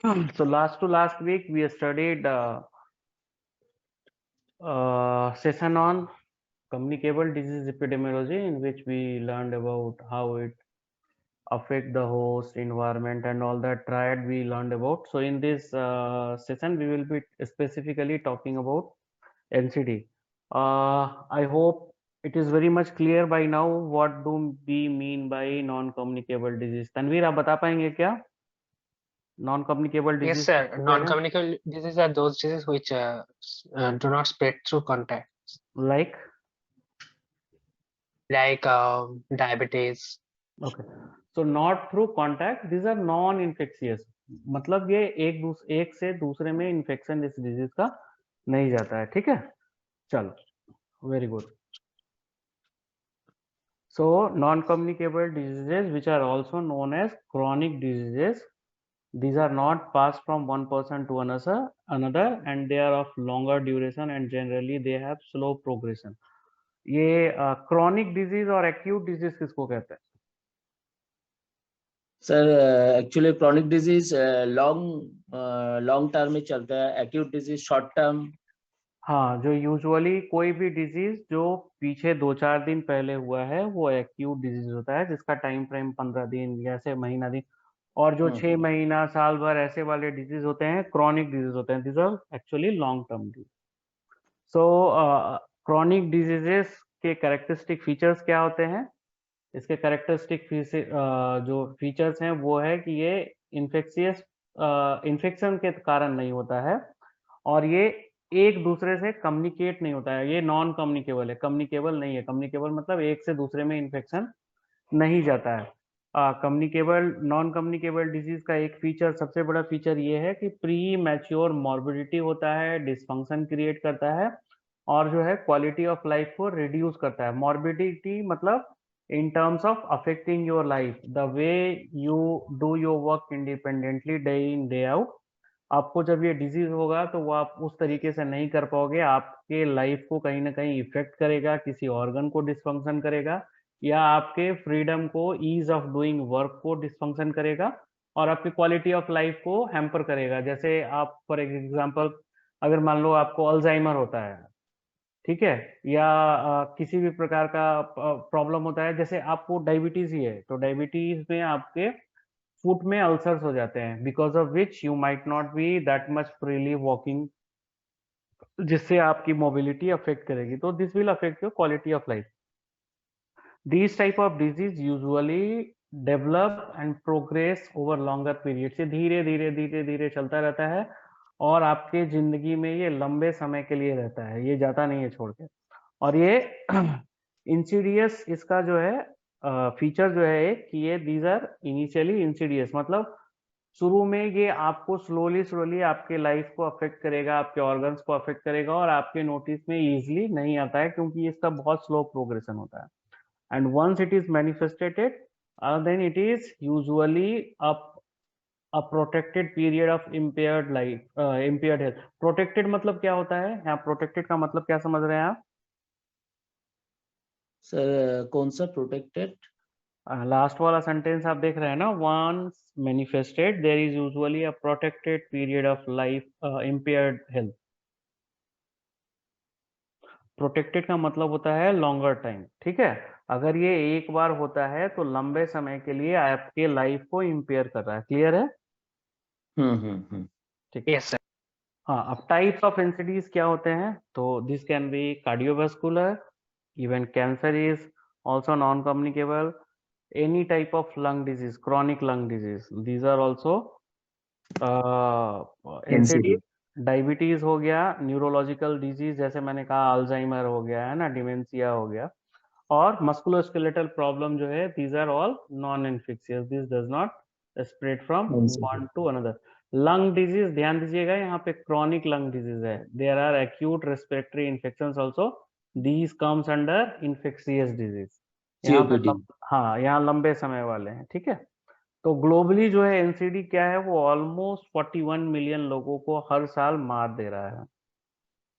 So last to last week we studied session on communicable disease epidemiology, in which we learned about how it affect the host, environment, and all that triad we learned about. So in this session we will be specifically talking about NCD. I hope it is very much clear by now what do we mean by non-communicable disease. Tanveer आप बता पाएंगे क्या non-communicable Yes, disease sir. क्या है? Non-communicable diseases are those diseases which do not spread through contact, Like like diabetes. okay, so not through contact, these are non-infectious. मतलब ये एक से दूसरे में इन्फेक्शन इस डिजीज का नहीं जाता है. ठीक है, चलो, very good. So non-communicable diseases, which are also known as chronic diseases, these are not passed from one person to another, and they are of longer duration and generally they have slow progression. ये chronic disease और acute disease किसको कहते हैं? Sir actually chronic disease long term में चलता है, acute disease short term. हाँ, जो यूजुअली कोई भी डिजीज जो पीछे 2-4 दिन पहले हुआ है वो एक्यूट डिजीज होता है, जिसका टाइम फ्रेम 15 दिन या ऐसे महीना दिन, और जो 6 महीना साल भर ऐसे वाले डिजीज होते हैं क्रॉनिक डिजीज होते हैं. This are actually long term disease. So chronic diseases के कैरेक्टरिस्टिक फीचर्स क्या होते हैं? इसके कैरेक्टरिस्टिक जो फीचर्स हैं वो है कि ये इन्फेक्शियस इन्फेक्शन के कारण नहीं होता है, और ये एक दूसरे से कम्युनिकेट नहीं होता है. ये नॉन कम्युनिकेबल है, कम्युनिकेबल नहीं है. कम्युनिकेबल मतलब एक से दूसरे में इन्फेक्शन नहीं जाता है. कम्युनिकेबल नॉन कम्युनिकेबल डिजीज का एक फीचर, सबसे बड़ा फीचर ये है कि प्री मैच्योर मॉर्बिडिटी होता है, डिसफंक्शन क्रिएट करता है, और जो है क्वालिटी ऑफ लाइफ को रिड्यूस करता है. मॉर्बिडिटी मतलब in terms of affecting your life, the way you do your work independently day in day out. आपको जब ये डिजीज होगा तो वो आप उस तरीके से नहीं कर पाओगे, आपके लाइफ को कहीं ना कहीं इफेक्ट करेगा, किसी ऑर्गन को डिसफंक्शन करेगा, या आपके फ्रीडम को, ईज ऑफ डूइंग वर्क को डिसफंक्शन करेगा, और आपकी क्वालिटी ऑफ लाइफ को हैम्पर करेगा. जैसे आप फॉर एग्जांपल अगर मान लो आपको अल्जाइमर होता है, ठीक है, या किसी भी प्रकार का प्रॉब्लम होता है, जैसे आपको डायबिटीज ही है तो डायबिटीज में आपके फुट में अल्सर्स हो जाते हैं, because of which you might not be that much freely walking, जिससे आपकी मोबिलिटी अफेक्ट करेगी. तो this will affect your quality of life. These type of disease usually develop and progress over longer period. से धीरे धीरे धीरे धीरे चलता रहता है, और आपके जिंदगी में ये लंबे समय के लिए रहता है, ये जाता नहीं है छोड़ के. और ये इंसीडियस इसका जो है फीचर जो है एक कि ये दीज आर इनिशियली इंसीडियस, मतलब शुरू में ये आपको स्लोली स्लोली आपके लाइफ को अफेक्ट करेगा, आपके ऑर्गन्स को अफेक्ट करेगा, और आपके नोटिस में इजीली नहीं आता है क्योंकि इसका बहुत स्लो प्रोग्रेशन होता है. And once it is manifested, then it is usually a protected period of impaired life, impaired health. Protected मतलब क्या होता है? यहाँ प्रोटेक्टेड का मतलब क्या समझ रहे हैं आप? सर कौन सा प्रोटेक्टेड? लास्ट वाला सेंटेंस आप देख रहे हैं ना, once manifested there is usually a protected period of life impaired health. Protected का मतलब होता है लॉन्गर टाइम. ठीक है, अगर ये एक बार होता है तो लंबे समय के लिए आपके लाइफ को इम्पेयर कर रहा है. क्लियर है? ठीक है. Yes, sir. हाँ, अब टाइप्स ऑफ एनसीडीज क्या होते हैं? तो this can be cardiovascular, even cancer is also non communicable, any type of lung disease, chronic lung disease, these are also NCD. Diabetes हो गया, न्यूरोलॉजिकल डिजीज जैसे मैंने कहा अल्जाइमर हो गया है ना, डिमेंशिया हो गया, और मस्कुलोस्केलेटल प्रॉब्लम जो है, these are all non infectious, this does not spread from one to another. Lung disease ध्यान दीजिएगा, यहाँ पे क्रॉनिक लंग डिजीज है. There are acute respiratory infections also, these comes under infectious disease. यहाँ पे हाँ, यहाँ लंबे समय वाले हैं. ठीक है, तो ग्लोबली जो है एनसीडी क्या है, वो ऑलमोस्ट 41 मिलियन लोगों को हर साल मार दे रहा है.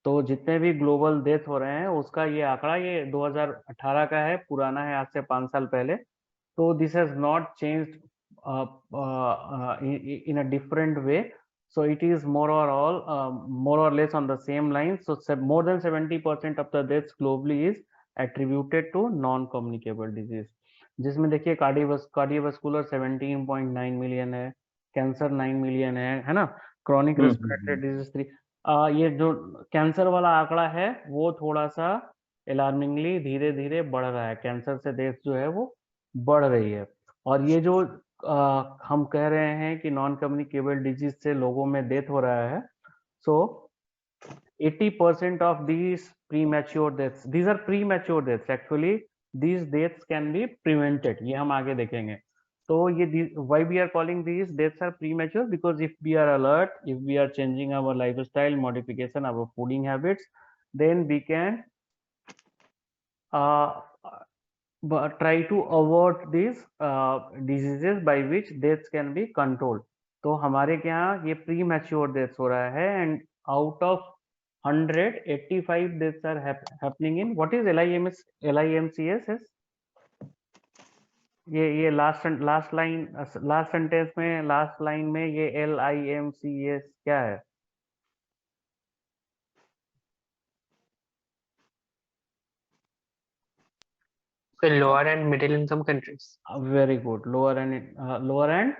तो जितने भी ग्लोबल डेथ हो रहे हैं उसका ये आंकड़ा, ये 2018 का है, पुराना है, आज से 5 साल पहले. तो this has not changed in a different way. So it is more or less on the same line. So more than 70% of the deaths globally is attributed to non-communicable disease, जिसमें देखिए कार्डियोवास्कुलर 17.9 मिलियन है, cancer 9 million है ना, chronic respiratory disease 3। ये जो cancer वाला आंकड़ा है वो थोड़ा सा अलार्मिंगली धीरे धीरे बढ़ रहा है, कैंसर से डेथ जो है वो बढ़ रही है। और ये जो हम कह रहे हैं कि नॉन कम्युनिकेबल डिजीज से लोगों में डेथ हो रहा है, सो 80% of these premature deaths, these are premature deaths, actually these deaths can be prevented, ये हम आगे देखेंगे। तो ये why we are calling these deaths are premature, because if we are alert, if we are changing our lifestyle modification, our fooding habits, then we can try to avoid these diseases by which deaths can be controlled। तो हमारे के यहाँ ये premature deaths हो रहा है, and out of 185 deaths are happening in what is LIMCS? ये last sentence में लास्ट लाइन में ये LIMCS क्या है? lower and middle income countries. Very good, lower and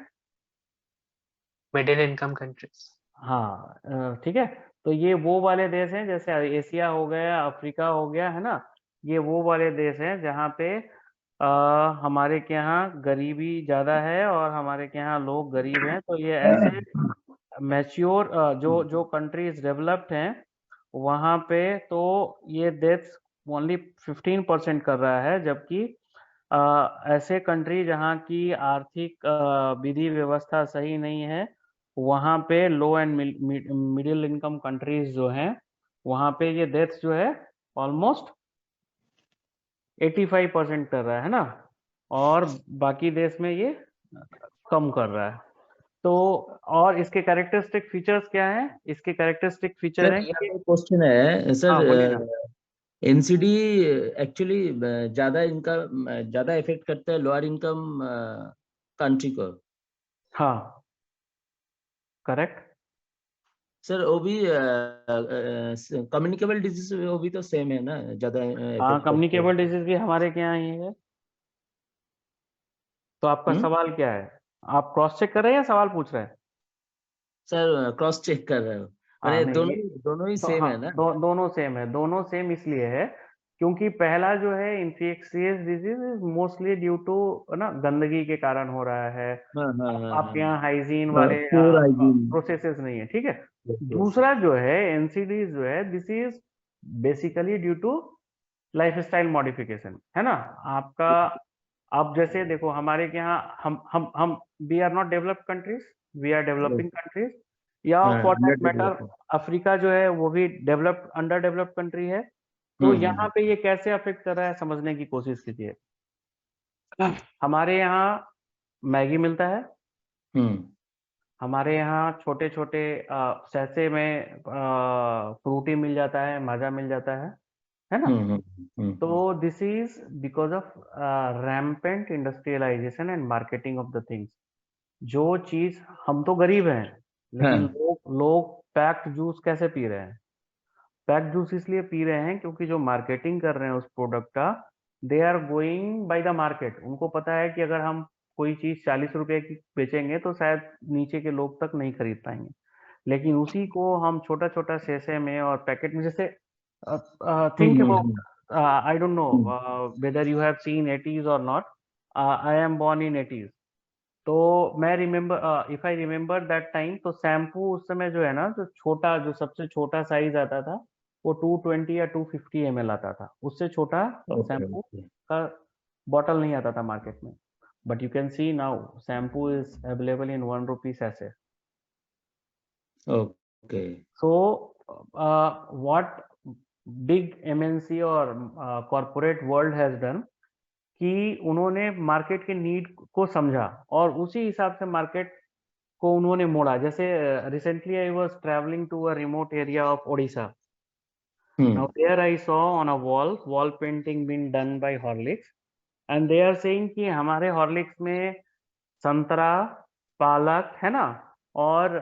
middle income countries. हाँ, ठीक है। तो ये वो वाले देश हैं जैसे एशिया हो गया, अफ्रीका हो गया, है ना, ये वो वाले देश हैं जहाँ पे हमारे के यहाँ गरीबी ज्यादा है और हमारे के यहाँ लोग गरीब हैं। तो ये ऐसे मैच्योर जो कंट्रीज डेवलप्ड हैं वहाँ पे तो ये डेथ्स ओनली 15% कर रहा है, जबकि ऐसे कंट्री जहाँ की आर्थिक विधि व्यवस्था सही नहीं है वहाँ पे लो एंड मिडिल इनकम कंट्रीज जो हैं वहाँ पे ये डेथ्स जो है ऑलमोस्ट 85% कर रहा है ना, और बाकी देश में ये कम कर रहा है। तो और इसके कैरेक्टरिस्टिक फीचर्स क्या हैं? इसके कैरेक्टरिस्टिक फीचर हैं कि क्वेश्चन है सर, एनसीडी एक्चुअली ज्यादा इफेक्ट करता है लोअर इनकम कंट्री को। हाँ, करेक्ट सर। वो भी कम्युनिकेबल डिजीज वो भी तो सेम है ना, ज्यादा। हाँ, कम्युनिकेबल डिजीज भी हमारे के यहाँ ही है। तो आपका सवाल क्या है? आप क्रॉस चेक कर रहे हैं या सवाल पूछ रहे हैं? सर क्रॉस चेक कर रहे हो? अरे दोनों ही सेम है ना? दोनों सेम है। दोनों सेम इसलिए है क्योंकि पहला जो है infectious disease is mostly due to ना गंदगी के कारण हो रहा है। आपके यहाँ हाइजीन वाले प्रोसेसेस नहीं है, ठीक है। दूसरा जो है एनसीडी जो है this is basically due to lifestyle modification, है ना। आपका आप जैसे देखो हमारे के यहाँ हम we are not developed countries, we are developing countries, या फॉर दैट मैटर अफ्रीका जो है वो भी डेवलप्ड अंडर डेवलप्ड कंट्री है। तो यहाँ पे ये कैसे अफेक्ट कर रहा है समझने की कोशिश कीजिए। हमारे यहाँ मैगी मिलता है, हमारे यहाँ छोटे छोटे सैसे में फ्रूटी मिल जाता है, माजा मिल जाता है ना। तो this is because of rampant industrialisation and marketing of the things. जो चीज हम तो गरीब हैं लेकिन लोग पैक्ड जूस कैसे पी रहे हैं? पैक्ड जूस इसलिए पी रहे हैं क्योंकि जो मार्केटिंग कर रहे हैं उस प्रोडक्ट का, they are going by the market. उनको पता है कि अगर हम कोई चीज 40 रुपए की बेचेंगे तो शायद नीचे के लोग तक नहीं खरीद पाएंगे, लेकिन उसी को हम छोटा छोटा शीशे में और पैकेट में, जैसे think about I don't know whether you have seen 80s or not. I am born in 80s. तो मैं if I remember that time, तो शैम्पू उस समय जो है ना, जो सबसे छोटा साइज आता था वो 220 या 250 ml आता था। उससे छोटा शैम्पू का बॉटल नहीं आता था मार्केट में। But you can see now shampoo is available in 1 रुपी ऐसे। Okay, so what big MNC और कॉर्पोरेट वर्ल्ड हैज डन कि उन्होंने मार्केट के नीड को समझा और उसी हिसाब से मार्केट को उन्होंने मोड़ा। जैसे recently I was travelling to a remote area of Odisha. Now there I saw on a wall painting been done by Horlicks, and they are saying कि हमारे हॉर्लिक्स में संतरा, पालक, है ना, और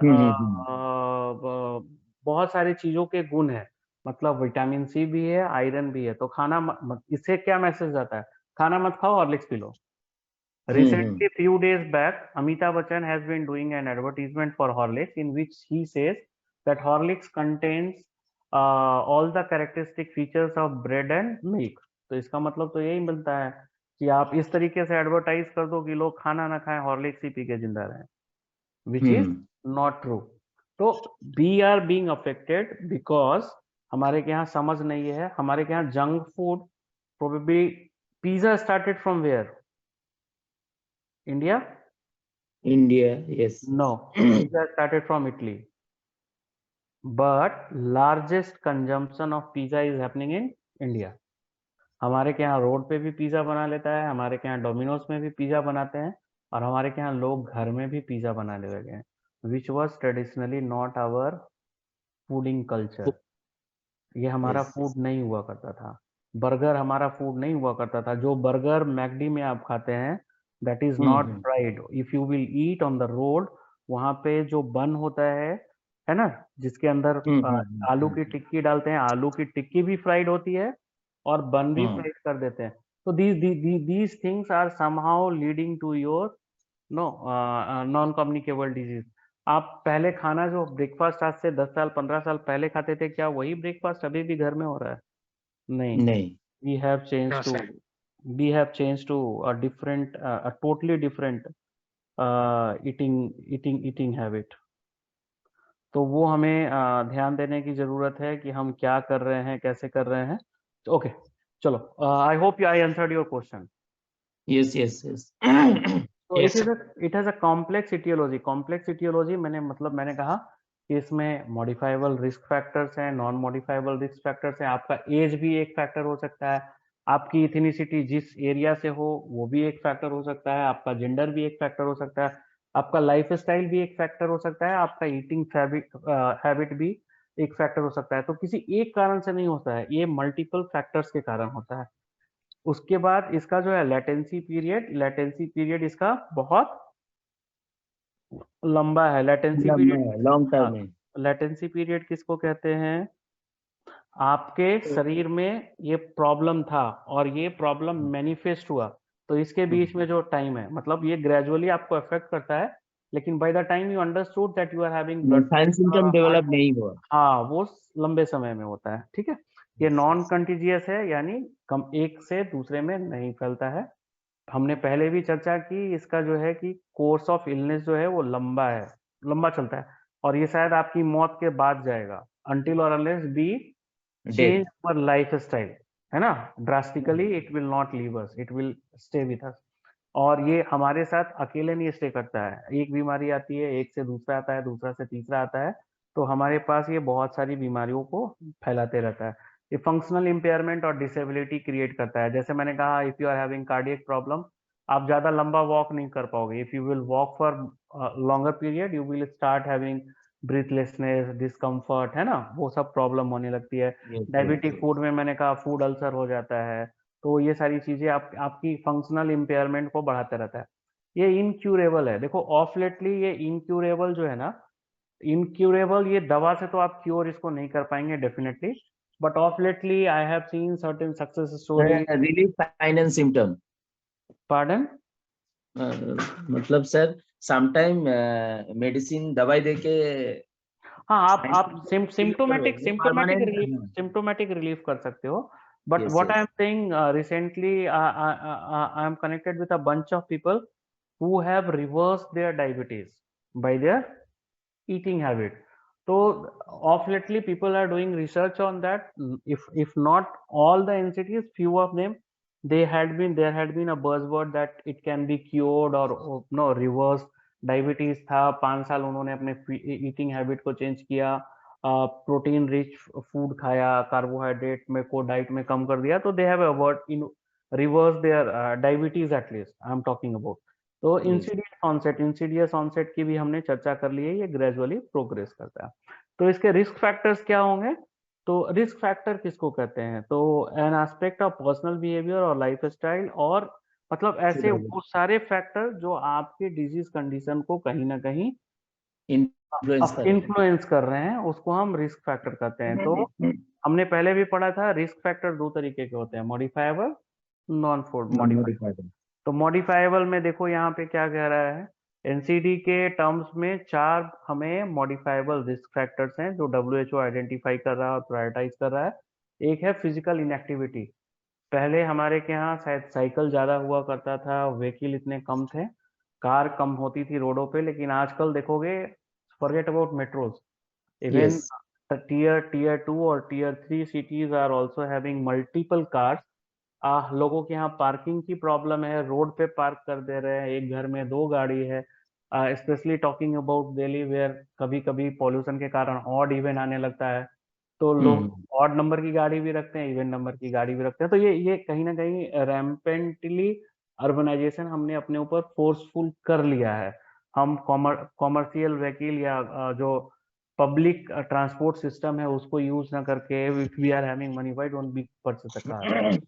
बहुत सारी चीजों के गुण है, मतलब विटामिन सी भी है, आयरन भी है। तो खाना इससे क्या मैसेज आता है? खाना मत खाओ, Horlicks P low. Recently, few days back, Amitabh Bachchan has been doing an advertisement for Horlicks in which he says that Horlicks contains all the characteristic features of bread and milk. तो इसका मतलब तो यही मिलता है कि आप इस तरीके से एडवर्टाइज कर दो कि लोग खाना ना खाएं, हॉर्लिक्स ही पी के जिंदा रहें, which is not true. तो we are being affected because हमारे के यहाँ समझ नहीं है। हमारे के यहाँ junk food, probably pizza started from where? India? India, yes. No, pizza started from Italy. But largest consumption of pizza is happening in India. हमारे के यहाँ रोड पे भी पिज्जा बना लेता है, हमारे के यहाँ डोमिनोज में भी पिज्जा बनाते हैं, और हमारे के यहाँ लोग घर में भी पिज्जा बनाने लगे हैं, which was traditionally not our fooding culture. ये हमारा फूड नहीं हुआ करता था। बर्गर हमारा फूड नहीं हुआ करता था। जो बर्गर मैकडी में आप खाते हैं, that is not fried. If you will eat on the road, वहां पे जो बन होता है ना, जिसके अंदर आलू की टिक्की डालते हैं, आलू की टिक्की भी फ्राइड होती है और बन भी फ्राइड कर देते हैं। तो these things are somehow leading to your non communicable disease. आप पहले खाना जो ब्रेकफास्ट आज से 10 साल 15 साल पहले खाते थे, क्या वही ब्रेकफास्ट अभी भी घर में हो रहा है? नहीं। We have change to a different, a totally different eating habit. तो वो हमें ध्यान देने की जरूरत है कि हम क्या कर रहे हैं, कैसे कर रहे हैं। ओके, चलो, I hope I answered your question. yes. तो it has a complex etiology. Complex etiology मैंने कहा कि इसमें मॉडिफाइबल रिस्क फैक्टर्स हैं, नॉन मॉडिफाइबल रिस्क फैक्टर्स हैं। आपका एज भी एक फैक्टर हो सकता है, आपकी इथनिसिटी जिस एरिया से हो वो भी एक फैक्टर हो सकता है, आपका जेंडर भी एक फैक्टर हो सकता है, आपका लाइफ स्टाइल भी एक फैक्टर हो सकता है, आपका ईटिंग हैबिट भी एक फैक्टर हो सकता है। तो किसी एक कारण से नहीं होता है, ये मल्टीपल फैक्टर्स के कारण होता है। उसके बाद इसका जो है लेटेंसी पीरियड इसका बहुत लंबा है। लेटेंसी पीरियड, लॉन्ग टर्म है। लेटेंसी पीरियड किसको कहते हैं? आपके शरीर में ये प्रॉब्लम था और ये प्रॉब्लम मैनिफेस्ट हुआ, तो इसके बीच में जो टाइम है, मतलब ये ग्रेजुअली आपको अफेक्ट करता है, लेकिन by the time you understood that you are having blood sign symptom develop नहीं हुआ, हाँ, वो लंबे समय में होता है। ठीक है, ये नॉन कंटीजियस है, यानी कम एक से दूसरे में नहीं फैलता है। हमने पहले भी चर्चा की, इसका जो है कि कोर्स ऑफ इलनेस जो है वो लंबा चलता है, और ये शायद आपकी मौत के बाद जाएगा, until or unless we change our lifestyle, है ना, drastically it will not leave us, it will stay with us। और ये हमारे साथ अकेले नहीं स्टे करता है, एक बीमारी आती है, एक से दूसरा आता है, दूसरा से तीसरा आता है, तो हमारे पास ये बहुत सारी बीमारियों को फैलाते रहता है। ये फंक्शनल इम्पेयरमेंट और डिसेबिलिटी क्रिएट करता है। जैसे मैंने कहा, if you are having cardiac problem, आप ज्यादा लंबा वॉक नहीं कर पाओगे। If you will walk for longer period, you will start having breathlessness, discomfort, है ना, वो सब प्रॉब्लम होने लगती है। डायबिटिक फूड में मैंने कहा फूड अल्सर हो जाता है। तो ये सारी चीजें आपकी फंक्शनल इम्पेयरमेंट को बढ़ाते रहता है। ये इनक्यूरेबल है। देखो, ऑफ लेटली ये इनक्यूरेबल जो है ना, इनक्यूरेबल, ये दवा से तो आप क्योर इसको नहीं कर पाएंगे definitely, but of lately I have seen certain success story. Relief sign and symptom, pardon, मतलब सर समटाइम मेडिसिन दवाई देके, हाँ, आप सिम्टोमेटिक रिलीफ कर सकते हो, but what I am saying, recently I am connected with a bunch of people who have reversed their diabetes by their eating habit. So of lately people are doing research on that. If not all the NCTs, few of them, there had been a buzzword that it can be cured or no reversed। Diabetes था, 5 साल उन्होंने अपने eating habit को change किया, protein rich food खाया, carbohydrate में को diet में कम कर दिया, तो they have avoid in reverse their diabetes, at least I am talking about. तो इंसीडियस ऑनसेट की भी हमने चर्चा कर ली है, ये ग्रेजुअली प्रोग्रेस करता है। तो इसके रिस्क फैक्टर्स क्या होंगे? तो रिस्क फैक्टर किसको कहते हैं? तो an aspect of personal behaviour और लाइफस्टाइल और मतलब ऐसे वो सारे फैक्टर जो आपके डिजीज कंडीशन को कहीं ना कहीं इन्फ्लुएंस कर रहे हैं, उसको हम रिस्क फैक्टर कहते हैं। तो हमने पहले भी पढ़ा था, रिस्क फैक्टर दो तरीके के होते हैं, मॉडिफाइबल, नॉन मॉडिफाइबल। तो मॉडिफाइबल में देखो यहाँ पे क्या कह रहा है, एनसीडी के टर्म्स में 4 हमें मॉडिफाइबल रिस्क फैक्टर्स हैं जो WHO आइडेंटिफाई कर रहा है और प्रायोरिटाइज कर रहा है। एक है फिजिकल इनएक्टिविटी। पहले हमारे के यहाँ शायद साइकिल ज्यादा हुआ करता था, व्हीकल इतने कम थे, कार कम होती थी रोडों पे, लेकिन आजकल देखोगे, forget about metros, even tier 2 और tier 3 cities are also having multiple cars। लोगों के यहाँ पार्किंग की प्रॉब्लम है, रोड पे पार्क कर दे रहे हैं, एक घर में 2 गाड़ी है। Specially talking about Delhi, where कभी कभी पॉल्यूशन के कारण ऑड इवन आने लगता है, तो लोग ऑड नंबर की गाड़ी भी रखते हैं, इवन नंबर की गाड़ी भी रखते हैं। तो ये कहीं ना कहीं रैम्पेंटली अर्बनाइजेशन हमने अपने ऊपर फोर्सफुल कर लिया है। हम कॉमर्शियल व्हीकल या जो पब्लिक ट्रांसपोर्ट सिस्टम है उसको यूज ना करके, if we are having money, why don't we purchase a car,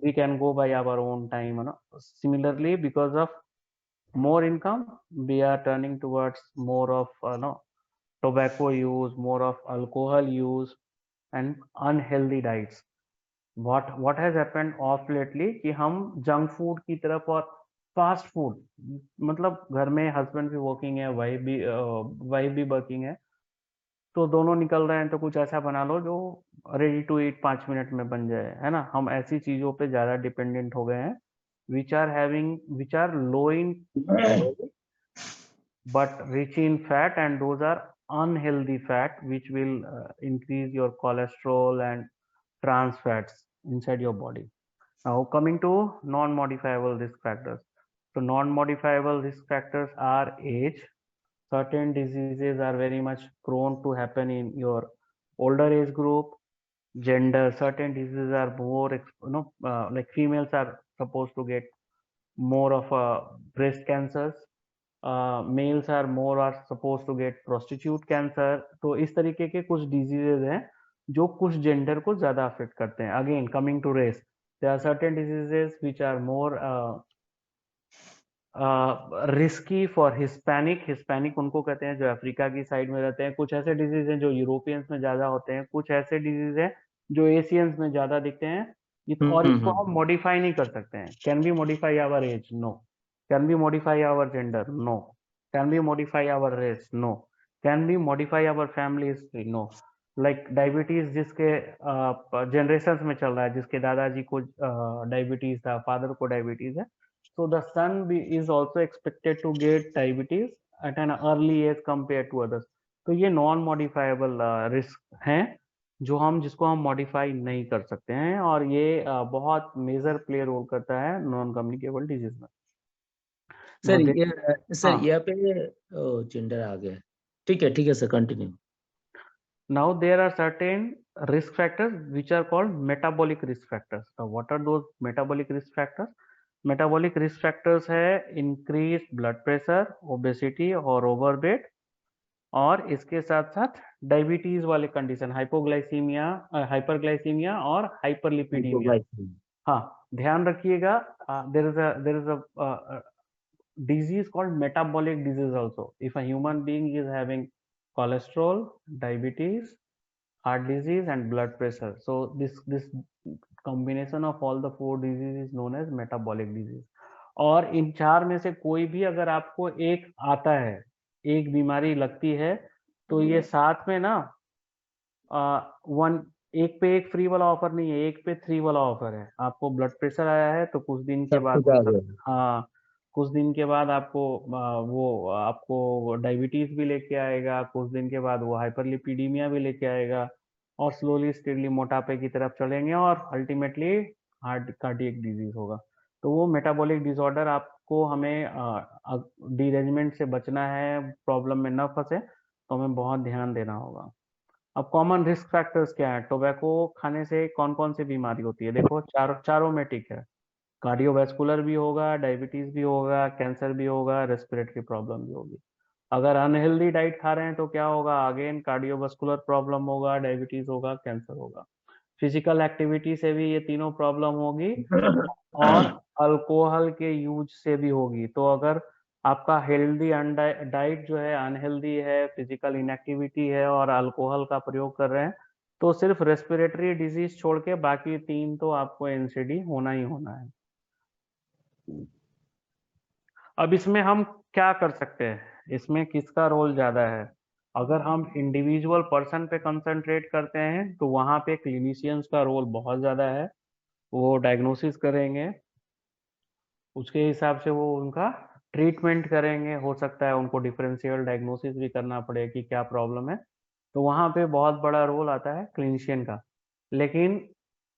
we can go by our own time, you know. Similarly, because of more income, we are turning towards more of tobacco use, more of alcohol use, and unhealthy diets. What has happened of lately कि हम junk food की तरफ और fast food, मतलब घर में husband भी working है, वाइफ भी वर्किंग है, तो दोनों निकल रहे हैं, तो कुछ ऐसा बना लो जो रेडी टू ईट 5 मिनट में बन जाए, है ना। हम ऐसी चीजों पे ज्यादा डिपेंडेंट हो गए हैं, which are low in but rich in fat, and those are unhealthy fat which will increase your cholesterol and trans fats inside your body. Now coming to non-modifiable risk factors. So non-modifiable risk factors are age. Certain diseases are very much prone to happen in your older age group. Gender, certain diseases are more like females are supposed to get more of breast cancers, males are more are suppose to get prostate cancer. तो इस तरीके के कुछ diseases हैं जो कुछ gender को ज्यादा अफेक्ट करते हैं। Again coming to race, there are certain diseases which are more risky for Hispanic उनको कहते हैं जो अफ्रीका की साइड में रहते हैं। कुछ ऐसे डिजीज हैं जो यूरोपियंस में ज्यादा होते हैं, कुछ ऐसे डिजीज हैं जो एशियंस में ज्यादा दिखते हैं। और इसको हम मॉडिफाई नहीं कर सकते हैं। Can we modify our age? No. Can we modify our gender? No. Can we modify our race? No. Can we modify our family history? No. Like diabetes जिसके जनरेशन में चल रहा है, जिसके दादाजी को डायबिटीज था, फादर को डायबिटीज है, so the son is also expected to get diabetes at an early age compared to others। तो ये नॉन मॉडिफाइबल रिस्क हैं जिसको हम मॉडिफाई नहीं कर सकते हैं, और ये बहुत मेजर प्ले रोल करता है नॉन कम्युनिकेबल डिजीज में। सर यहाँ पे जेंडर आ गया। ठीक है sir, continue. Now there are certain risk factors which are called metabolic risk factors। Now what are those metabolic risk factors? Metabolic risk factors है increase blood pressure, obesity और overweight, और इसके साथ साथ डायबिटीज वाले कंडीशन, हाइपोग्लाइसीमिया, हाइपरग्लाइसीमिया और hyperlipidaemia. हाँ, ध्यान रखिएगा, there is a disease called metabolic disease also. If a human being is having cholesterol, diabetes, heart disease and blood pressure, so this combination of all the 4 diseases is known as metabolic disease। और इन 4 में से कोई भी अगर आपको एक आता है, एक बीमारी लगती है, तो ये साथ में ना एक पे एक फ्री वाला ऑफर नहीं है, एक पे 3 वाला ऑफर है। आपको ब्लड प्रेशर आया है तो कुछ दिन के बाद, हाँ, कुछ दिन के बाद आपको वो आपको डायबिटीज भी लेके आएगा, कुछ दिन के बाद वो हाइपरलिपिडीमिया भी लेके आएगा, और स्लोली स्टेडली मोटापे की तरफ चलेंगे, और अल्टीमेटली हार्ट कार्डियक डिजीज होगा। तो वो मेटाबॉलिक डिसऑर्डर आपको, हमें डिरेंजमेंट से बचना है, प्रॉब्लम में न फंसे, तो हमें बहुत ध्यान देना होगा। अब कॉमन रिस्क फैक्टर्स क्या है? टोबैको खाने से कौन कौन सी बीमारी होती है? देखो, चारों में ठीक है, कार्डियोवैस्कुलर भी होगा, डायबिटीज भी होगा, कैंसर भी होगा, रेस्पिरेटरी प्रॉब्लम भी होगी। अगर अनहेल्दी डाइट खा रहे हैं तो क्या होगा? अगेन कार्डियोवैस्कुलर प्रॉब्लम होगा, डायबिटीज होगा, कैंसर होगा। फिजिकल एक्टिविटी से भी ये तीनों प्रॉब्लम होगी, और अल्कोहल के यूज से भी होगी। तो अगर आपका हेल्दी डाइट जो है अनहेल्दी है, फिजिकल इनएक्टिविटी है और अल्कोहल का प्रयोग कर रहे हैं, तो सिर्फ रेस्पिरेटरी डिजीज छोड़ के बाकी 3 तो आपको एनसीडी होना ही होना है। अब इसमें हम क्या कर सकते हैं, इसमें किसका रोल ज्यादा है? अगर हम इंडिविजुअल पर्सन पे कंसंट्रेट करते हैं तो वहां पे क्लिनिशियंस का रोल बहुत ज्यादा है। वो डायग्नोसिस करेंगे, उसके हिसाब से वो उनका ट्रीटमेंट करेंगे। हो सकता है उनको डिफरेंशियल डायग्नोसिस भी करना पड़े कि क्या प्रॉब्लम है, तो वहाँ पे बहुत बड़ा रोल आता है क्लिनिशियन का। लेकिन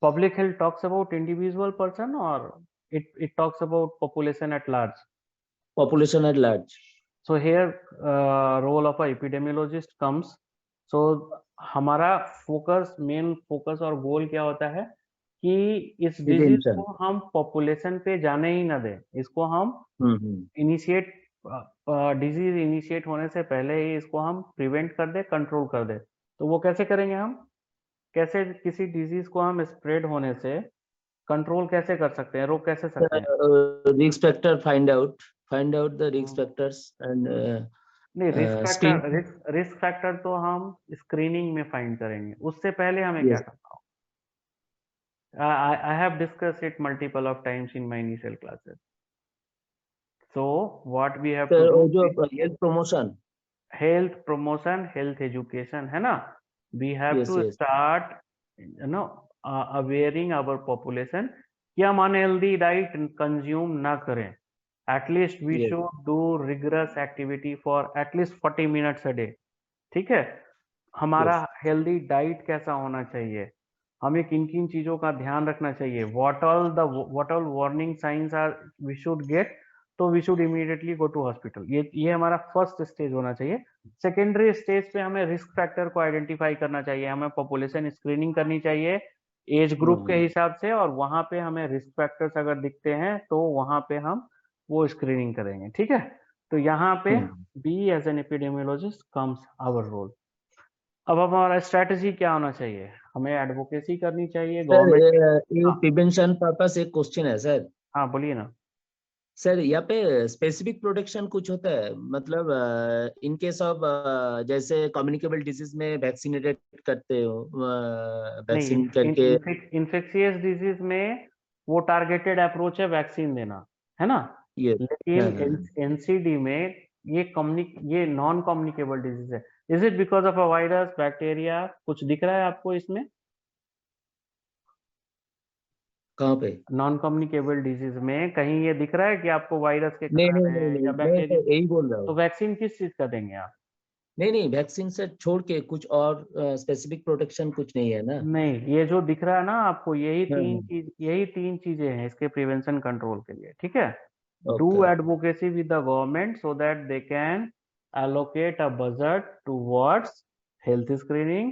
public health talks about individual person और it talks about population at large. Population at large. So here role of a epidemiologist comes. So हमारा फोकस, मेन फोकस और गोल क्या होता है कि इस डिजीज Prevention. को हम पॉपुलेशन पे जाने ही ना दें, इसको हम हम्म। इनिशिएट, डिजीज इनिशिएट होने से पहले ही इसको हम प्रिवेंट कर दे, कंट्रोल कर दे। तो वो कैसे करेंगे हम? कैसे किसी डिजीज को हम स्प्रेड होने से कंट्रोल कैसे कर सकते हैं, रोक कैसे सकते हैं? Risk factor, find out the risk factors and नहीं, screen. रिस्क फैक्टर तो हम स्क्रीनिंग में फाइंड करेंगे, उससे पहले हमें क्या Yes. करना होगा? I have discussed it multiple of times in my initial classes. So what we have to Sir, do, वो जो health promotion. Health promotion, health education, है ना? We have Yes, to yes. Start awaring our population कि हम unhealthy diet consume ना करें। At least we Yes. Should do rigorous activity for at least 40 minutes a day. ठीक है? हमारा हेल्दी डाइट कैसा होना चाहिए, हमें किन किन चीजों का ध्यान रखना चाहिए, what all warning signs are we should get, तो we should immediately go to hospital. ये हमारा फर्स्ट स्टेज होना चाहिए। सेकेंडरी स्टेज पे हमें रिस्क फैक्टर को आइडेंटिफाई करना चाहिए, हमें पॉपुलेशन स्क्रीनिंग करनी चाहिए एज ग्रुप के हिसाब से, और वहां पे हमें रिस्क फैक्टर्स अगर दिखते हैं तो वहां पे हम वो स्क्रीनिंग करेंगे। ठीक है? तो यहाँ पे we as an epidemiologist comes our role. अब हमारा स्ट्रेटजी क्या होना चाहिए? हमें एडवोकेसी करनी चाहिए सर, गवर्नमेंट। ये प्रिवेंशन पर्पस एक क्वेश्चन है सर। हाँ बोलिए ना। सर, यहाँ पे स्पेसिफिक प्रोटेक्शन कुछ होता है, मतलब इन केस ऑफ जैसे कम्युनिकेबल डिजीज में वैक्सीनेटेड करते हो, वैक्सीन करके। इन्फेक्शियस डिजीज में वो टारगेटेड अप्रोच है वैक्सीन देना, है ना? ये लेकिन एनसीडी में ये नॉन कम्युनिकेबल डिजीज है। Is it because of a virus, bacteria? कुछ दिख रहा है आपको इसमें? कहाँ पे? नॉन कम्युनिकेबल डिजीज में कहीं ये दिख रहा है कि आपको वायरस के नहीं कारण नहीं नहीं है नहीं, या मैं बैक्टीरिया? तो यही बोल रहा तो हूँ। वैक्सीन किस चीज का देंगे आप? नहीं नहीं, वैक्सीन से छोड़ के कुछ और स्पेसिफिक प्रोटेक्शन कुछ नहीं है ना? नहीं, ये जो दिख रहा है ना आपको, हाँ, यही तीन चीजें हैं इसके प्रिवेंशन कंट्रोल के लिए। ठीक है? Do okay. Advocacy with the government so that they can allocate a budget towards health screening,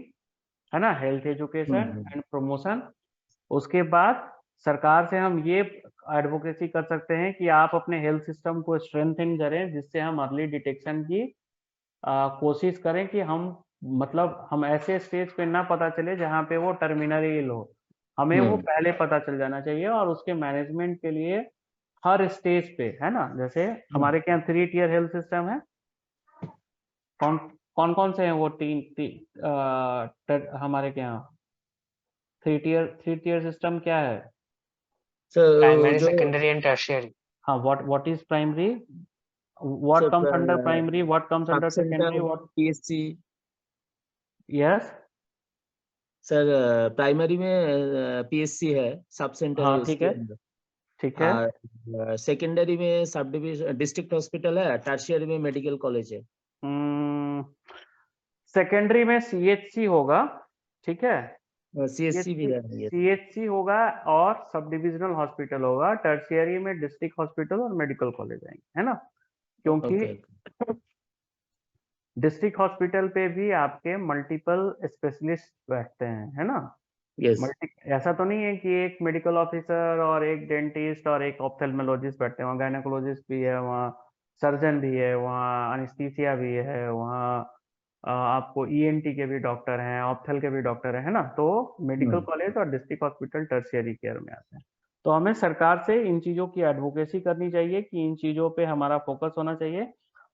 है ना, हेल्थ एजुकेशन एंड प्रमोशन। उसके बाद सरकार से हम ये एडवोकेसी कर सकते हैं कि आप अपने हेल्थ सिस्टम को स्ट्रेंथन करें, जिससे हम अर्ली डिटेक्शन की कोशिश करें कि हम ऐसे स्टेज पे ना पता चले जहाँ पे वो टर्मिनली इल हो, हमें वो पहले पता चल जाना चाहिए। और उसके मैनेजमेंट के लिए हर स्टेज पे, है ना, जैसे हमारे क्या 3 टियर हेल्थ सिस्टम है, कौन कौन से हैं वो हमारे क्या 3 टियर सिस्टम क्या है? Primary, जो secondary and tertiary. हाँ, what is primary, what comes under primary, what comes sub under secondary, centre what? PSC. Yes. Sir, primary में पीएससी है, सब सेंटर है हाँ ठीक उसके है, अंदर। ठीक है। और सेकेंडरी में सब डिविजन डिस्ट्रिक्ट हॉस्पिटल है, टर्शियरी में मेडिकल कॉलेज है। सेकेंडरी में सीएचसी होगा, ठीक है, सीएससी भी है। सीएचसी होगा और सब डिविजनल हॉस्पिटल होगा। टर्शियरी में डिस्ट्रिक्ट हॉस्पिटल और मेडिकल कॉलेज आएंगे, है ना? क्योंकि डिस्ट्रिक्ट हॉस्पिटल पे भी आपके मल्टीपल स्पेशलिस्ट बैठते हैं, है ना? यस। ऐसा तो नहीं है कि एक मेडिकल ऑफिसर और एक डेंटिस्ट और एक ऑप्थेल्मोलॉजिस्ट बैठते हैं, वहाँ गायनेकोलॉजिस्ट भी है, वहाँ सर्जन भी है, वहाँ एनेस्थीसिया भी है, वहाँ आपको ईएनटी के भी डॉक्टर हैं, ऑप्थल के भी डॉक्टर हैं, है ना, तो मेडिकल कॉलेज और डिस्ट्रिक्ट हॉस्पिटल टर्शियरी केयर में आते हैं। तो हमें सरकार से इन चीजों की एडवोकेसी करनी चाहिए कि इन चीजों पे हमारा फोकस होना चाहिए,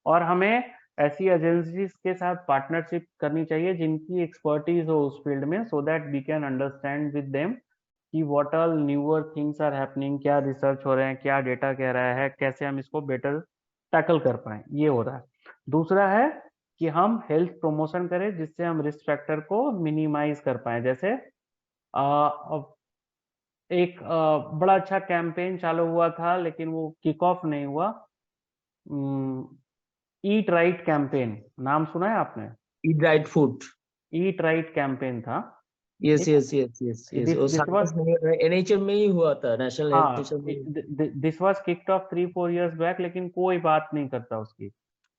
और हमें ऐसी एजेंसीज के साथ पार्टनरशिप करनी चाहिए जिनकी एक्सपर्टीज हो उस फील्ड में, so that we can understand with them कि what all newer things are happening, क्या रिसर्च हो रहे हैं, क्या डेटा कह रहा है, कैसे हम इसको बेटर टैकल कर पाए, ये हो रहा है। दूसरा है कि हम हेल्थ प्रमोशन करें जिससे हम रिस्क फैक्टर को मिनिमाइज कर पाए। जैसे एक बड़ा अच्छा कैंपेन चालू हुआ था लेकिन वो किक ऑफ नहीं हुआ, ईट राइट कैंपेन, नाम सुना है आपने? Eat right food, eat right campaign था। Yes yes yes yes yes, वो दिस वाज, एनएचएम में ही हुआ था, नेशनल हेल्थ हाँ, mission. This was kicked off 3-4 years back, लेकिन कोई बात नहीं करता उसकी।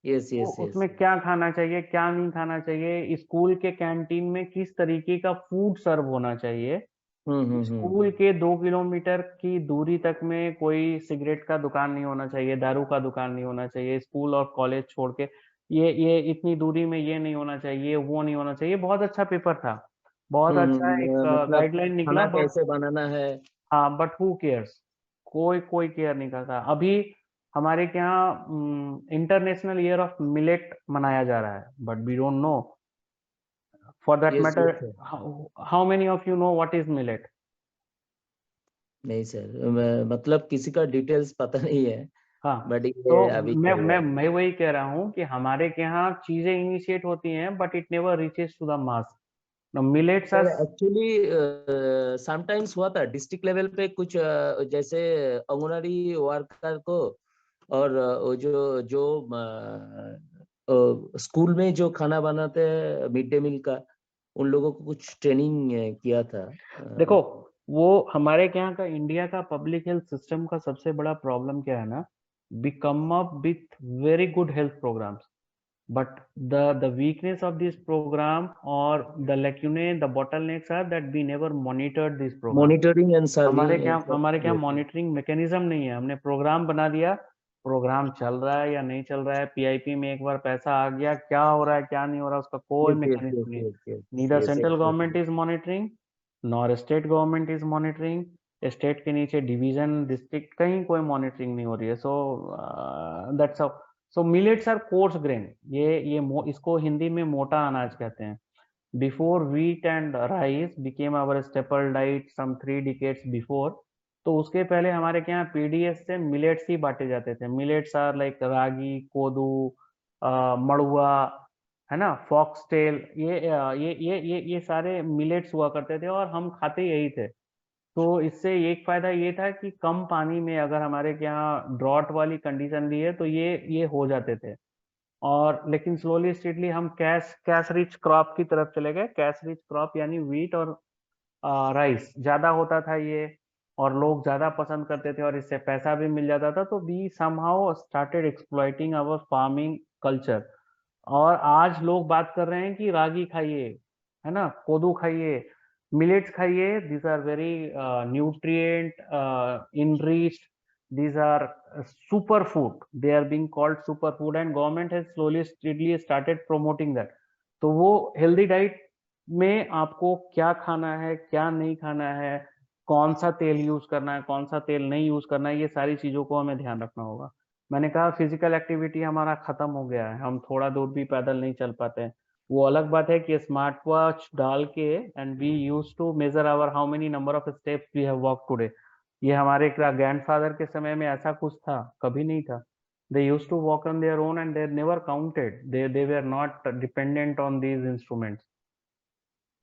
यस तो यस यस। उसमें क्या खाना चाहिए, क्या नहीं खाना चाहिए, स्कूल के कैंटीन में किस तरीके का फूड सर्व होना चाहिए, स्कूल के 2 किलोमीटर की दूरी तक में कोई सिगरेट का दुकान नहीं होना चाहिए, दारू का दुकान नहीं होना चाहिए, स्कूल और कॉलेज छोड़ के ये इतनी दूरी में ये नहीं होना चाहिए, वो नहीं होना चाहिए। बहुत अच्छा पेपर था, बहुत अच्छा एक मतलब गाइडलाइन निकला, खाना बट कैसे बनाना है। हाँ, बट हु केयर्स, कोई कोई केयर नहीं करता। अभी हमारे के यहाँ इंटरनेशनल ईयर ऑफ मिलेट मनाया जा रहा है, but we don't know, for that yes matter, yes. How many of you know what is millet? नहीं सर, मतलब किसी का डिटेल्स पता नहीं है, हाँ, बट तो ये अभी मैं चल मैं रहा है। मैं वही कह रहा हूँ कि हमारे के यहाँ चीजें इनिशिएट होती हैं but it never reaches to the mass. Millets are, actually sometimes हुआ था डिस्ट्रिक्ट लेवल पे कुछ, जैसे अंगनवाड़ी वर्कर को और वो जो जो स्कूल में जो खाना बनाते हैं मिड डे मील का, उन लोगों को कुछ ट्रेनिंग किया था। देखो, वो हमारे के यहाँ का इंडिया का पब्लिक हेल्थ सिस्टम का सबसे बड़ा प्रॉब्लम क्या है ना, we come up with very good health programmes, but the weakness of this program or the lacunae, the bottlenecks are that we never monitored this program. Monitoring and हमारे क्या serving. हमारे क्या मॉनिटरिंग मैकेनिज्म नहीं है। हमने programme बना दिया, programme चल रहा है या नहीं चल रहा है, पीआईपी में एक बार पैसा आ गया, क्या हो रहा है क्या नहीं हो रहा है उसका कोई यस यस मैकेनिज्म यस नहीं। Yes yes neither yes central exactly. Government is monitoring, nor state government is monitoring. State के नीचे डिवीजन, डिस्ट्रिक्ट, कहीं कोई मॉनिटरिंग नहीं हो रही है। So that's how. So millets are coarse grain, इसको हिंदी में मोटा अनाज कहते हैं। Before wheat and rice became our staple diet some 3 decades before, तो उसके पहले हमारे के यहाँ पीडीएस से मिलेट्स ही बांटे जाते थे। मिलेट्स आर लाइक रागी, कोदू, मड़ुआ, है ना, फॉक्सटेल, ये सारे मिलेट्स हुआ करते थे और हम खाते यही थे। तो इससे एक फायदा ये था कि कम पानी में अगर हमारे के यहाँ ड्रॉट वाली कंडीशन भी है तो ये हो जाते थे। और लेकिन स्लोली स्टेडली हम कैश कैश रिच क्रॉप की तरफ चले गए। कैश रिच क्रॉप यानी व्हीट और राइस ज्यादा होता था ये, और लोग ज्यादा पसंद करते थे और इससे पैसा भी मिल जाता था। तो we somehow started exploiting our farming culture. और आज लोग बात कर रहे हैं कि रागी खाइए, है ना, कोदू खाइए, मिलेट्स खाइए, these are very nutrient enriched, these are super food, they are being called super food and government has slowly steadily started promoting that। तो वो हेल्दी डाइट में आपको क्या खाना है, क्या नहीं खाना है, कौन सा तेल यूज करना है, कौन सा तेल नहीं यूज करना है, ये सारी चीजों को हमें ध्यान रखना होगा। मैंने कहा फिजिकल एक्टिविटी हमारा खत्म हो गया है, हम थोड़ा दूर भी पैदल नहीं चल पाते हैं। वो अलग बात है कि स्मार्ट वॉच डाल के and we use to measure our how many number of steps we have walk today. ये हमारे ग्रैंडफादर के समय में ऐसा कुछ था? कभी नहीं था। They use to walk on their own and they never counted, they were not dependent on these instruments.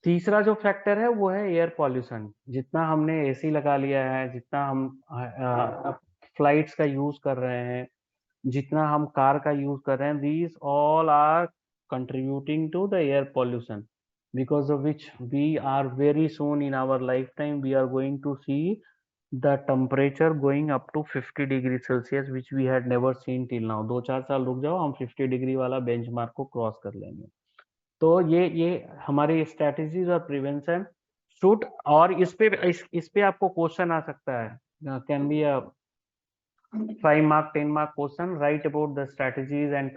तीसरा जो फैक्टर है वो है एयर पॉल्यूशन। जितना हमने एसी लगा लिया है, जितना हम फ्लाइट्स का यूज कर रहे हैं, जितना हम कार का यूज कर रहे हैं, these all are contributing to the air pollution, because of which we are very soon in our lifetime we are going to see the temperature going up to 50 degree Celsius, which we had never seen till now। 2-4 साल रुक जाओ, हम 50 degree वाला benchmark को cross कर लेंगे। तो ये हमारी स्ट्रेटेजीज और प्रिवेंशन शूट। और इस पे आपको क्वेश्चन आ सकता है, can be 5 mark 10 mark question, write about the strategies and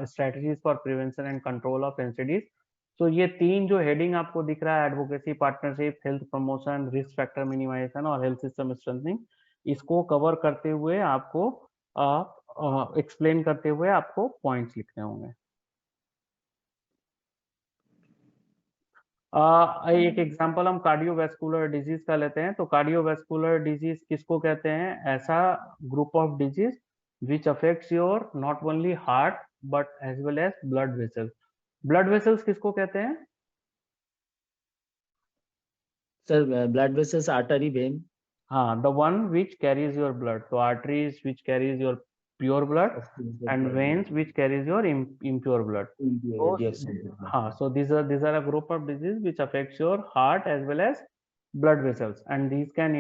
strategies for prevention and control of NCDs. तो ये 3 जो हेडिंग आपको दिख रहा है, advocacy, partnership, health promotion, risk factor minimisation और हेल्थ सिस्टम स्ट्रेंथनिंग, इसको कवर करते हुए आपको एक्सप्लेन करते हुए आपको पॉइंट्स लिखने होंगे। एक एग्जांपल हम कार्डियोवैस्कुलर डिजीज का लेते हैं। तो कार्डियोवैस्कुलर डिजीज किसको कहते हैं? ऐसा group of disease which affects your not only heart but as well as blood vessels. Blood vessels किसको कहते हैं? Sir blood vessels, artery, vein. हाँ, the one which carries your blood. तो arteries which carries your pure blood and veins which carries your impure blood. हाँ, so these are a group of disease which affects your heart as well as blood vessels, and these can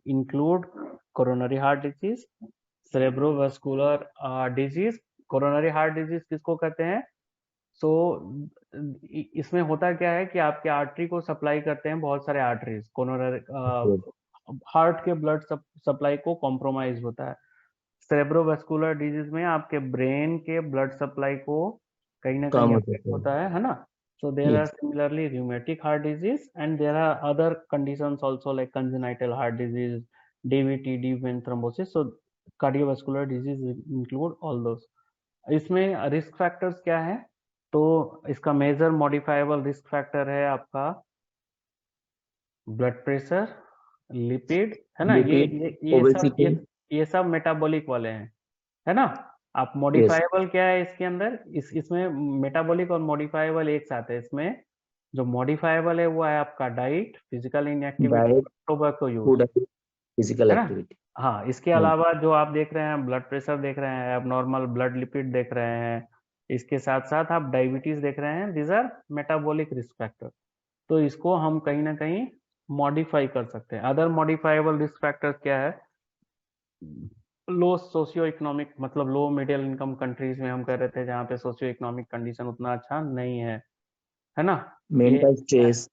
include coronary heart disease, cerebrovascular disease. coronary heart disease किसको कहते हैं? so इसमें होता क्या है कि आपके आर्टरी को सप्लाई करते हैं बहुत सारे आर्टरीज। कोरोनरी हार्ट के ब्लड सप्लाई को कॉम्प्रोमाइज होता है। सेरेब्रोवास्कुलर डिजीज में आपके ब्रेन के ब्लड सप्लाई को कहीं ना कहीं अफेक्ट होता है ना। So there are similarly rheumatic heart disease and there are other conditions also like congenital heart disease, DVT, deep vein thrombosis. so cardiovascular disease include all those. इसमें risk factors क्या है? तो इसका मेजर मॉडिफाइबल रिस्क फैक्टर है आपका blood pressure, lipid, है ना। ये सब मेटाबॉलिक वाले हैं, है ना। आप मॉडिफाइबल क्या है इसके अंदर? इसमें मेटाबॉलिक और मॉडिफाइबल एक साथ है। इसमें जो मॉडिफाइबल है वो है आपका diet, physical inactivity, tobacco use, physical activity. हाँ, इसके अलावा जो आप देख रहे हैं ब्लड प्रेशर देख रहे हैं, आप नॉर्मल ब्लड लिपिड देख रहे हैं, इसके साथ साथ आप डायबिटीज देख रहे हैं, these our metabolic risk factor. तो इसको हम कहीं ना कहीं मॉडिफाई कर सकते हैं। अदर मॉडिफाइबल रिस्क फैक्टर क्या है? लो सोशियो इकोनॉमिक, मतलब लो मिडिल इनकम कंट्रीज में हम कह रहे थे जहाँ पे सोशियो इकोनॉमिक कंडीशन उतना अच्छा नहीं है ना। मेंटल स्ट्रेस,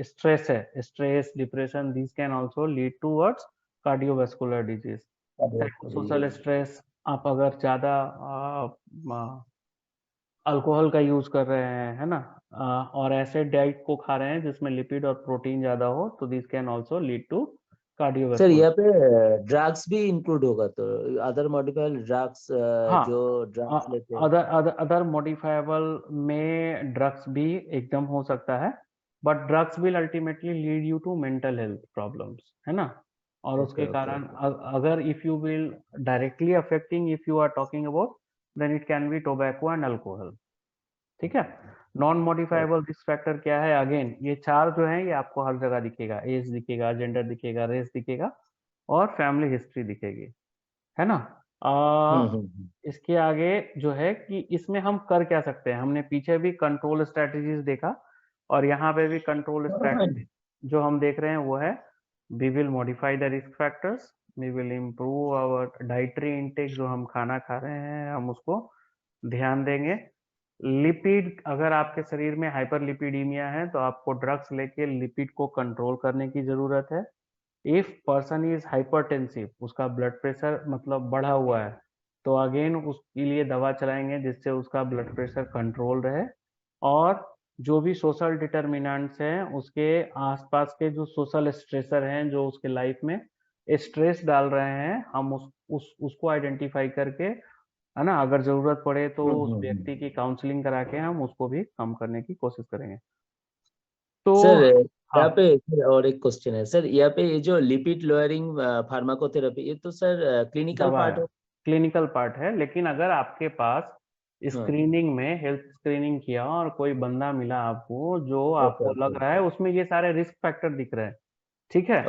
स्ट्रेस है, stress, depression, this can also lead towards cardiovascular disease. Social stress, आप अगर ज्यादा अल्कोहल का यूज कर रहे हैं, है ना, और ऐसे डाइट को खा रहे हैं जिसमें लिपिड और प्रोटीन ज्यादा हो, तो this can also lead to sir यहाँ पे ड्रग्स भी इंक्लूड होगा? तो अदर मॉडिफाइबल ड्रग्स, हाँ, जो ड्रग्स लेते हैं अदर मॉडिफाइबल में ड्रग्स भी एकदम हो सकता है, but drugs will ultimately lead you to mental health problems, है ना। और उसके कारण अगर if you will directly affecting, if you are talking about, then it can be tobacco and alcohol. ठीक है। नॉन मॉडिफाइबल रिस्क फैक्टर क्या है? अगेन ये 4 जो है ये आपको हर जगह दिखेगा, एज दिखेगा, जेंडर दिखेगा, रेस दिखेगा और फैमिली हिस्ट्री दिखेगी, है ना। इसके आगे जो है कि इसमें हम कर क्या सकते हैं? हमने पीछे भी कंट्रोल स्ट्रेटजीज देखा और यहाँ पे भी कंट्रोल स्ट्रेटजी जो हम देख रहे हैं वो है we will modify the risk factors, we will improve our dietary intake, जो हम खाना खा रहे हैं हम उसको ध्यान देंगे। लिपिड, अगर आपके शरीर में हाइपरलिपिडीमिया है तो आपको ड्रग्स लेके लिपिड को कंट्रोल करने की जरूरत है। इफ पर्सन इज हाइपरटेंसिव, उसका ब्लड प्रेशर मतलब बढ़ा हुआ है, तो अगेन उसके लिए दवा चलाएंगे जिससे उसका ब्लड प्रेशर कंट्रोल रहे। और जो भी सोशल डिटर्मिनेंट्स हैं, उसके आसपास के जो सोशल स्ट्रेसर हैं जो उसके लाइफ में स्ट्रेस डाल रहे हैं, हम उसको आइडेंटिफाई करके, है ना, अगर जरूरत पड़े तो उस व्यक्ति की काउंसलिंग करा के हम उसको भी कम करने की कोशिश करेंगे। तो सर यहाँ पे और एक क्वेश्चन है सर, यहाँ पे ये जो लिपिड लोअरिंग फार्माकोथेरेपी, ये तो सर क्लिनिकल पार्ट है? क्लिनिकल पार्ट है, लेकिन अगर आपके पास स्क्रीनिंग में हेल्थ स्क्रीनिंग किया और कोई बंदा मिला आपको जो आपको लग रहा है उसमें ये सारे रिस्क फैक्टर दिख रहे हैं, ठीक है,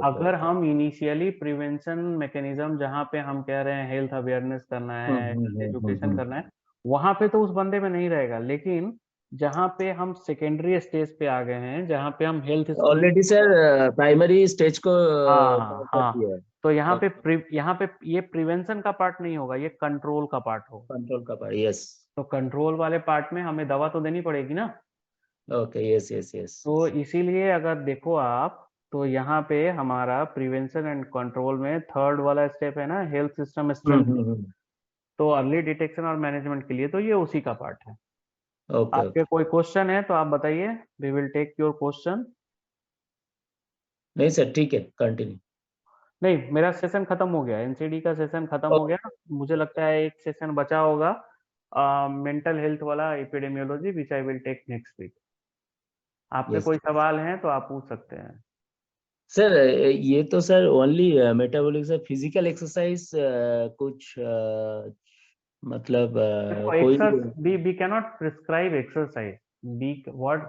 अगर हम इनिशियली प्रिवेंशन मैकेनिज्म जहाँ पे हम कह रहे हैं हेल्थ अवेयरनेस करना है, हेल्थ एजुकेशन करना है, वहां पे तो उस बंदे में नहीं रहेगा। लेकिन जहाँ पे हम सेकेंडरी स्टेज पे आ गए हैं, जहाँ पे हम health already sir primary stage को हाँ, तो यहाँ पे ये प्रिवेंशन का पार्ट नहीं होगा, ये कंट्रोल का पार्ट होगा। कंट्रोल का पार्ट, यस। तो कंट्रोल वाले पार्ट में हमें दवा तो देनी पड़ेगी ना। Okay, yes yes yes. तो इसीलिए अगर देखो आप तो यहाँ पे हमारा प्रिवेंशन एंड कंट्रोल में थर्ड वाला स्टेप है ना, हेल्थ सिस्टम स्ट्रेंथ। तो अर्ली डिटेक्शन और मैनेजमेंट के लिए तो ये उसी का पार्ट है। ओके आपके कोई क्वेश्चन है तो आप बताइए, we will take your question. नहीं सर, ठीक है, कंटिन्यू। नहीं, मेरा सेशन खत्म हो गया, एनसीडी का सेशन खत्म हो गया। मुझे लगता है एक सेशन बचा होगा, मेंटल हेल्थ वाला, epidemiology, which I will take next week. आपके यस कोई सवाल हैं तो आप पूछ सकते हैं। सर, ये तो सर ओनली मेटाबॉलिक से फिजिकल एक्सरसाइज कुछ मतलब देखो, कोई we cannot prescribe exercise.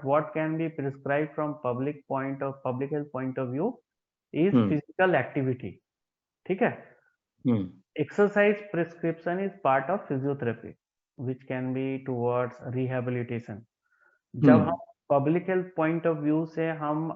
What can be prescribed from public health point of view is physical activity. ठीक है? Exercise prescription is part of physiotherapy, which can be towards rehabilitation. जब हम public health point of view से हम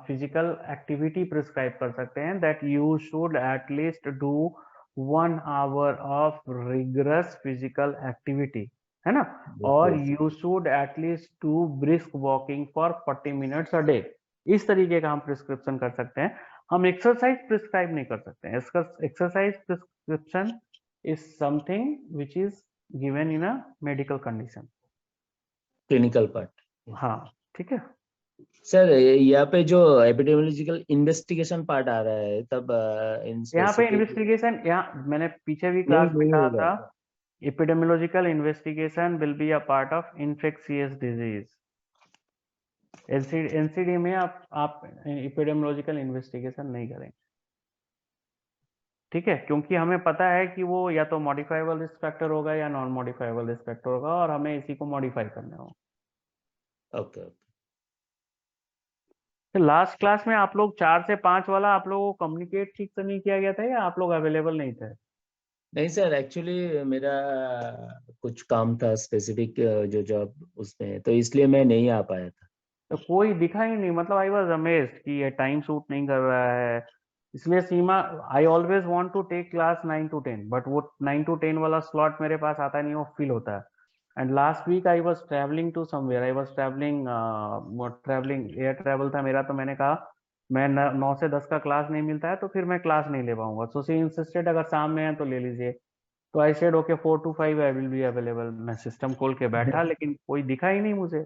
physical activity prescribe कर सकते हैं, that you should at least do 1 hour of rigorous physical activity, है ना, और you should at least do brisk walking for 40 minutes a day. इस तरीके का हम प्रिस्क्रिप्शन कर सकते हैं, हम एक्सरसाइज प्रिस्क्राइब नहीं कर सकते हैं। Exercise prescription is something which is given in a medical condition, clinical part. हाँ, ठीक है सर, यहाँ पे जो एपिडेमियोलॉजिकल इन्वेस्टिगेशन पार्ट आ रहा है, तब यहाँ पे इन्वेस्टिगेशन, यहाँ मैंने पीछे भी क्लास में कहा था, epidemiological investigation will be a part of infectious disease. NCD में आप एपिडेमियोलॉजिकल इन्वेस्टिगेशन नहीं करेंगे, ठीक है, क्योंकि हमें पता है कि वो या तो मॉडिफाइबल रिस्क फैक्टर होगा या नॉन मॉडिफाइबल रिस्क फैक्टर होगा, और हमें इसी को मॉडिफाई करना होगा। ओके। तो लास्ट क्लास में आप लोग 4 से 5 वाला आप लोगों को कम्युनिकेट ठीक से नहीं किया गया था, या आप लोग अवेलेबल नहीं थे? नहीं सर, एक्चुअली मेरा कुछ काम था स्पेसिफिक जो जॉब उसमें, तो इसलिए मैं नहीं आ पाया था। तो कोई दिखा ही नहीं, मतलब आई वॉज अमेज्ड कि ये टाइम सूट नहीं कर रहा है। इसलिए Seema, I always want to take class 9 to 10, but वो 9 to 10 वाला स्लॉट मेरे पास आता नहीं, वो फिल होता है। And last week I was travelling to somewhere, I was travelling air travel था मेरा, तो मैंने कहा मैं 9 से 10 का क्लास नहीं मिलता है तो फिर मैं क्लास नहीं ले पाऊंगा। सो शी इंसिस्टेड अगर शाम में है तो ले लीजिए, तो I said okay 4 to 5 I will be available. मैं सिस्टम खोल के बैठा, लेकिन कोई दिखा ही नहीं मुझे,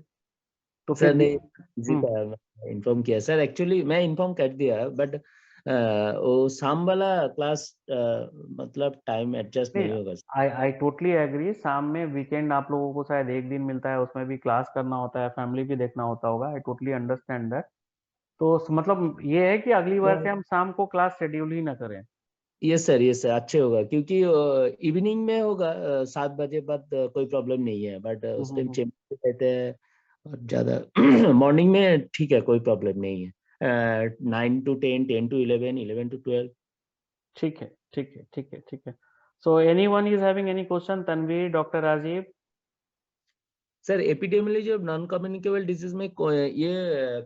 तो सर फिर नहीं, जी का इन्फॉर्म किया सर, एक्चुअली मैं इन्फॉर्म कर दिया, बट वो शाम वाला क्लास मतलब टाइम एडजस्ट नहीं होगा। I totally agree. शाम में वीकेंड आप लोगों को शायद एक दिन मिलता है, उसमें भी क्लास करना होता है, फैमिली भी देखना होता होगा, आई टोटली अंडरस्टैंड दैट। तो मतलब ये है कि अगली बार से हम शाम को क्लास शेड्यूल ही ना करें। यस सर, अच्छे होगा, क्योंकि इवनिंग में होगा 7 बजे बाद कोई प्रॉब्लम नहीं है, बट उस टाइम चेंबर रहते हैं और ज्यादा मॉर्निंग में ठीक है, कोई प्रॉब्लम नहीं है। 9 to 10, 10 to 11, 11 to 12। ठीक है, ठीक है, ठीक है, ठीक है। So anyone is having any question? Tanveer, doctor Rajiv. Sir, epidemiology of non communicable disease में ये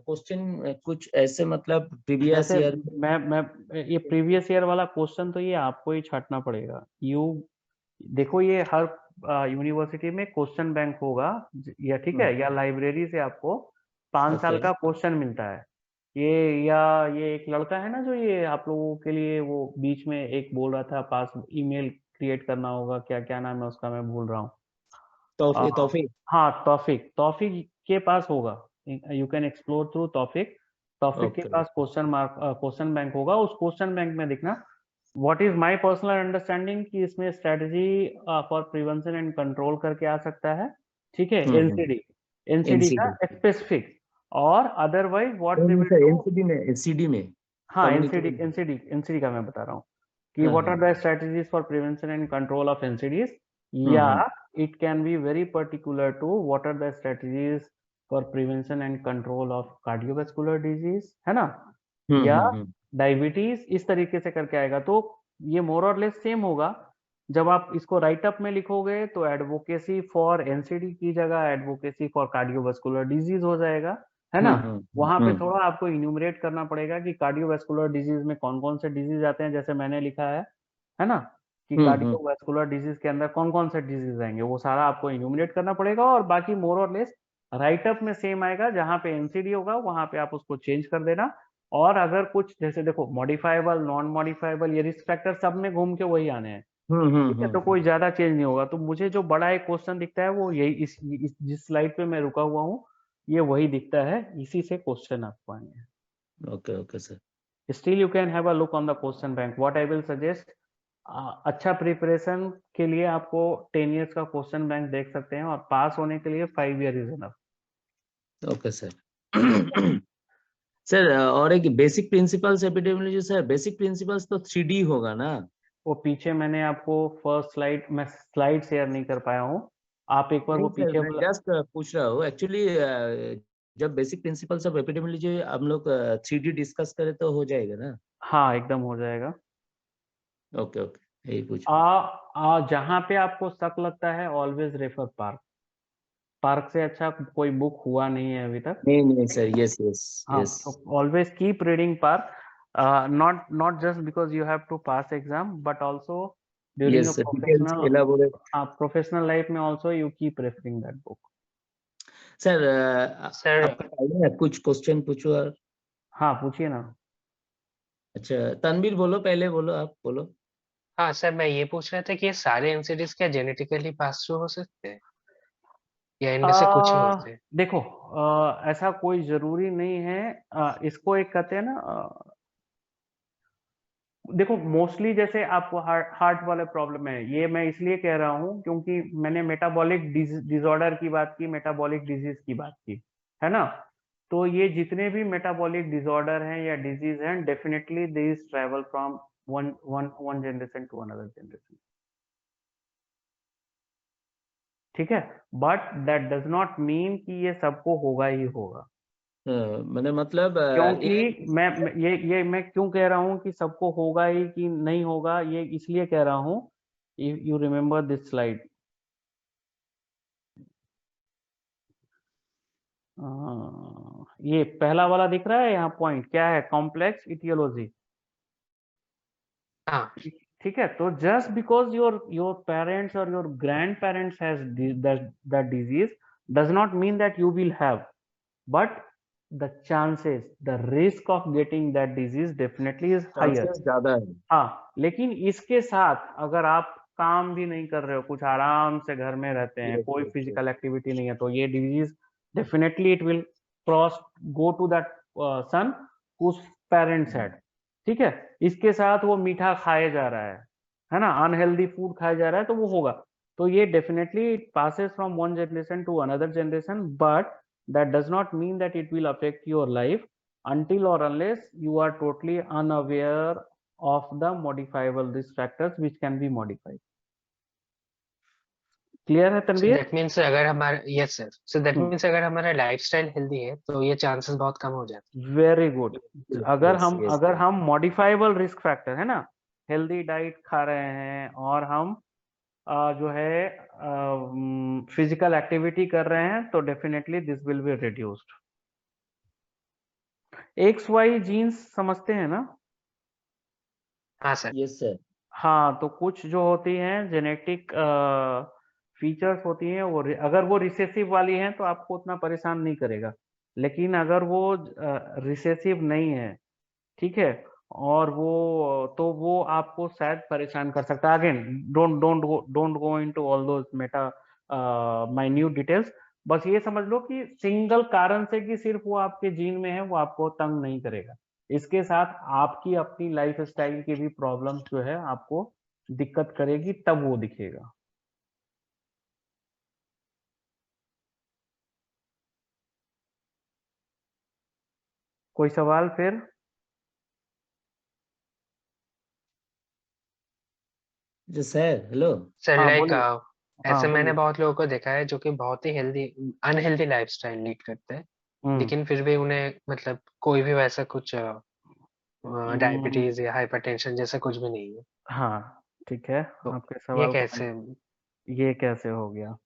क्वेश्चन कुछ ऐसे मतलब प्रीवियस जैसे ईयर मैं ये प्रीवियस ईयर वाला क्वेश्चन तो ये आपको ही छांटना पड़ेगा। देखो, ये हर यूनिवर्सिटी में क्वेश्चन बैंक होगा, या ठीक है, या लाइब्रेरी से आपको 5 साल का क्वेश्चन मिलता है। ये एक लड़का है ना, जो ये आप लोगों के लिए वो बीच में एक बोल रहा था, पास ईमेल क्रिएट करना होगा, क्या नाम है उसका, मैं भूल रहा हूँ। तौफीक। हाँ, तौफिक के पास होगा, you can explore through Taufiq के पास क्वेश्चन बैंक होगा। उस क्वेश्चन बैंक में देखना, what is my personal understanding, कि इसमें strategy for prevention and control करके आ सकता है, ठीक है, एनसीडी का स्पेसिफिक, और otherwise what they will do. NCD में हाँ, एनसीडी का मैं बता रहा हूँ कि what are the strategies for prevention and control of NCDs, या it can be very particular to what are the strategies for prevention and control of cardiovascular disease, है ना, या डायबिटीज, इस तरीके से करके आएगा। तो ये मोर और लेस सेम होगा। जब आप इसको राइट अप में लिखोगे तो एडवोकेसी फॉर एनसीडी की जगह एडवोकेसी फॉर कार्डियोवास्कुलर डिजीज हो जाएगा, है ना। वहां पे थोड़ा आपको इन्यूमरेट करना पड़ेगा कि कार्डियोवास्कुलर डिजीज में कौन कौन से डिजीज आते हैं, जैसे मैंने लिखा है ना, कि कार्डियोवास्कुलर डिजीज के अंदर कौन कौन से डिजीज आएंगे, वो सारा आपको इन्यूमरेट करना पड़ेगा। और बाकी मोर और लेस राइट अप में सेम आएगा, जहां पे एनसीडी होगा वहां पे आप उसको चेंज कर देना, और अगर कुछ जैसे देखो मॉडिफाइबल नॉन मॉडिफाइबल ये रिस्क फैक्टर सब में घूम के वही आने हैं, ठीक है, तो कोई ज्यादा चेंज नहीं होगा। तो मुझे जो बड़ा एक क्वेश्चन दिखता है वो यही इस जिस स्लाइड पे मैं रुका हुआ हूँ ये वही दिखता है, इसी से क्वेश्चन आपको आएंगे। Okay sir. Still you can have a look on the question bank. What I will suggest, अच्छा प्रिपरेशन के लिए आपको 10 इयर्स का क्वेश्चन बैंक देख सकते हैं, और पास होने के लिए 5 year is enough. Okay sir. Sir और एक basic principles epidemiology, sir basic principles तो 3D होगा ना? वो पीछे मैंने आपको फर्स्ट स्लाइड, मैं स्लाइड शेयर नहीं कर पाया हूँ, आप एक बार वो नहीं सर, पीछे मैं जस्ट पूछ रहा हूँ एक्चुअली। जब बेसिक प्रिंसिपल्स ऑफ एपिडेमियोलॉजी हम लोग 3D डिस्कस करें तो हो जाएगा ना? हाँ एकदम हो जाएगा। ओके यही पूछ। जहाँ पे आपको शक लगता है ऑलवेज रेफर पार्क। पार्क से अच्छा कोई बुक हुआ नहीं है अभी तक। नहीं सर, यस हाँ, yes. so always keep reading Park, not just because you have to pass exam, but also during yes a sir, details elaborate. professional life में also you keep referring that book. Sir sir आपका time है, कुछ question पूछो और। हाँ पूछिए ना। अच्छा तनवीर बोलो, पहले बोलो, आप बोलो। हाँ सर, मैं ये पूछ रहा था कि ये सारे एनसीडीज क्या जेनेटिकली पास थ्रू हो सकते हैं या इनमें से कुछ ही होते हैं? देखो ऐसा कोई जरूरी नहीं है। इसको एक कहते हैं ना, देखो मोस्टली जैसे आपको हार्ट वाले प्रॉब्लम है, ये मैं इसलिए कह रहा हूँ क्योंकि मैंने मेटाबॉलिक डिसऑर्डर की बात की, मेटाबॉलिक डिजीज की बात की, है ना। तो ये जितने भी मेटाबॉलिक डिसऑर्डर हैं या डिजीज हैं, definitely they is travel from one generation to another generation, ठीक है। But that does not mean कि ये सबको होगा ही होगा। मैंने मतलब क्योंकि ये मैं क्यों कह रहा हूँ कि सबको होगा ही कि नहीं होगा, ये इसलिए कह रहा हूँ, यू रिमेम्बर दिस स्लाइड। ये पहला वाला दिख रहा है यहाँ, पॉइंट क्या है, कॉम्प्लेक्स इटियोलॉजी, हाँ ठीक है। तो जस्ट बिकॉज योर पेरेंट्स और your grand parents has that disease does not mean that you will have, but the chances, the risk of getting that disease definitely is higher। Chances ज्यादा है। हाँ, लेकिन इसके साथ अगर आप काम भी नहीं कर रहे हो, कुछ आराम से घर में रहते हैं, कोई फिजिकल एक्टिविटी नहीं है, तो ये disease definitely it will cross go to that son whose parents had, ठीक है। इसके साथ वो मीठा खाया जा रहा है ना, अनहेल्दी फूड खाया जा रहा है, तो वो होगा। तो ये definitely it passes from one generation to another generation, but that does not mean that it will affect your life until or unless you are totally unaware of the modifiable risk factors which can be modified। Clear है सो Tanveer? That means अगर हमारा, yes sir, so that means अगर हमारा lifestyle healthy है तो ये chances बहुत कम हो जाते वेरी गुड। अगर यस अगर हम मॉडिफाइबल रिस्क फैक्टर है ना, हेल्दी डाइट खा रहे हैं और हम जो है फिजिकल एक्टिविटी कर रहे हैं, तो definitely this will be reduced. X Y genes समझते हैं ना? हैं। हाँ सर। Yes sir. हाँ, तो कुछ जो होती हैं जेनेटिक फीचर्स होती हैं, वो अगर वो रिसेसिव वाली हैं तो आपको उतना परेशान नहीं करेगा, लेकिन अगर वो रिसेसिव नहीं है, ठीक है, और वो आपको शायद परेशान कर सकता है। Again don't go into all those Meta minute details. बस ये समझ लो कि सिंगल कारण से कि सिर्फ वो आपके जीन में है, वो आपको तंग नहीं करेगा। इसके साथ आपकी अपनी लाइफ स्टाइल की भी प्रॉब्लम जो है आपको दिक्कत करेगी, तब वो दिखेगा। कोई सवाल फिर? जी सर, हेलो। सर हाँ लाइक बोलिए। हाँ ऐसे मैंने बोलिए। बहुत लोगों को देखा है जो कि बहुत ही हेल्दी अनहेल्दी लाइफस्टाइल लीड करते हैं, लेकिन फिर भी उन्हें मतलब कोई भी वैसा कुछ हम्म, डायबिटीज या हाइपरटेंशन जैसा कुछ भी नहीं है। हाँ ठीक है, तो आपके ये सवाल को कैसे? ये कैसे हो गया?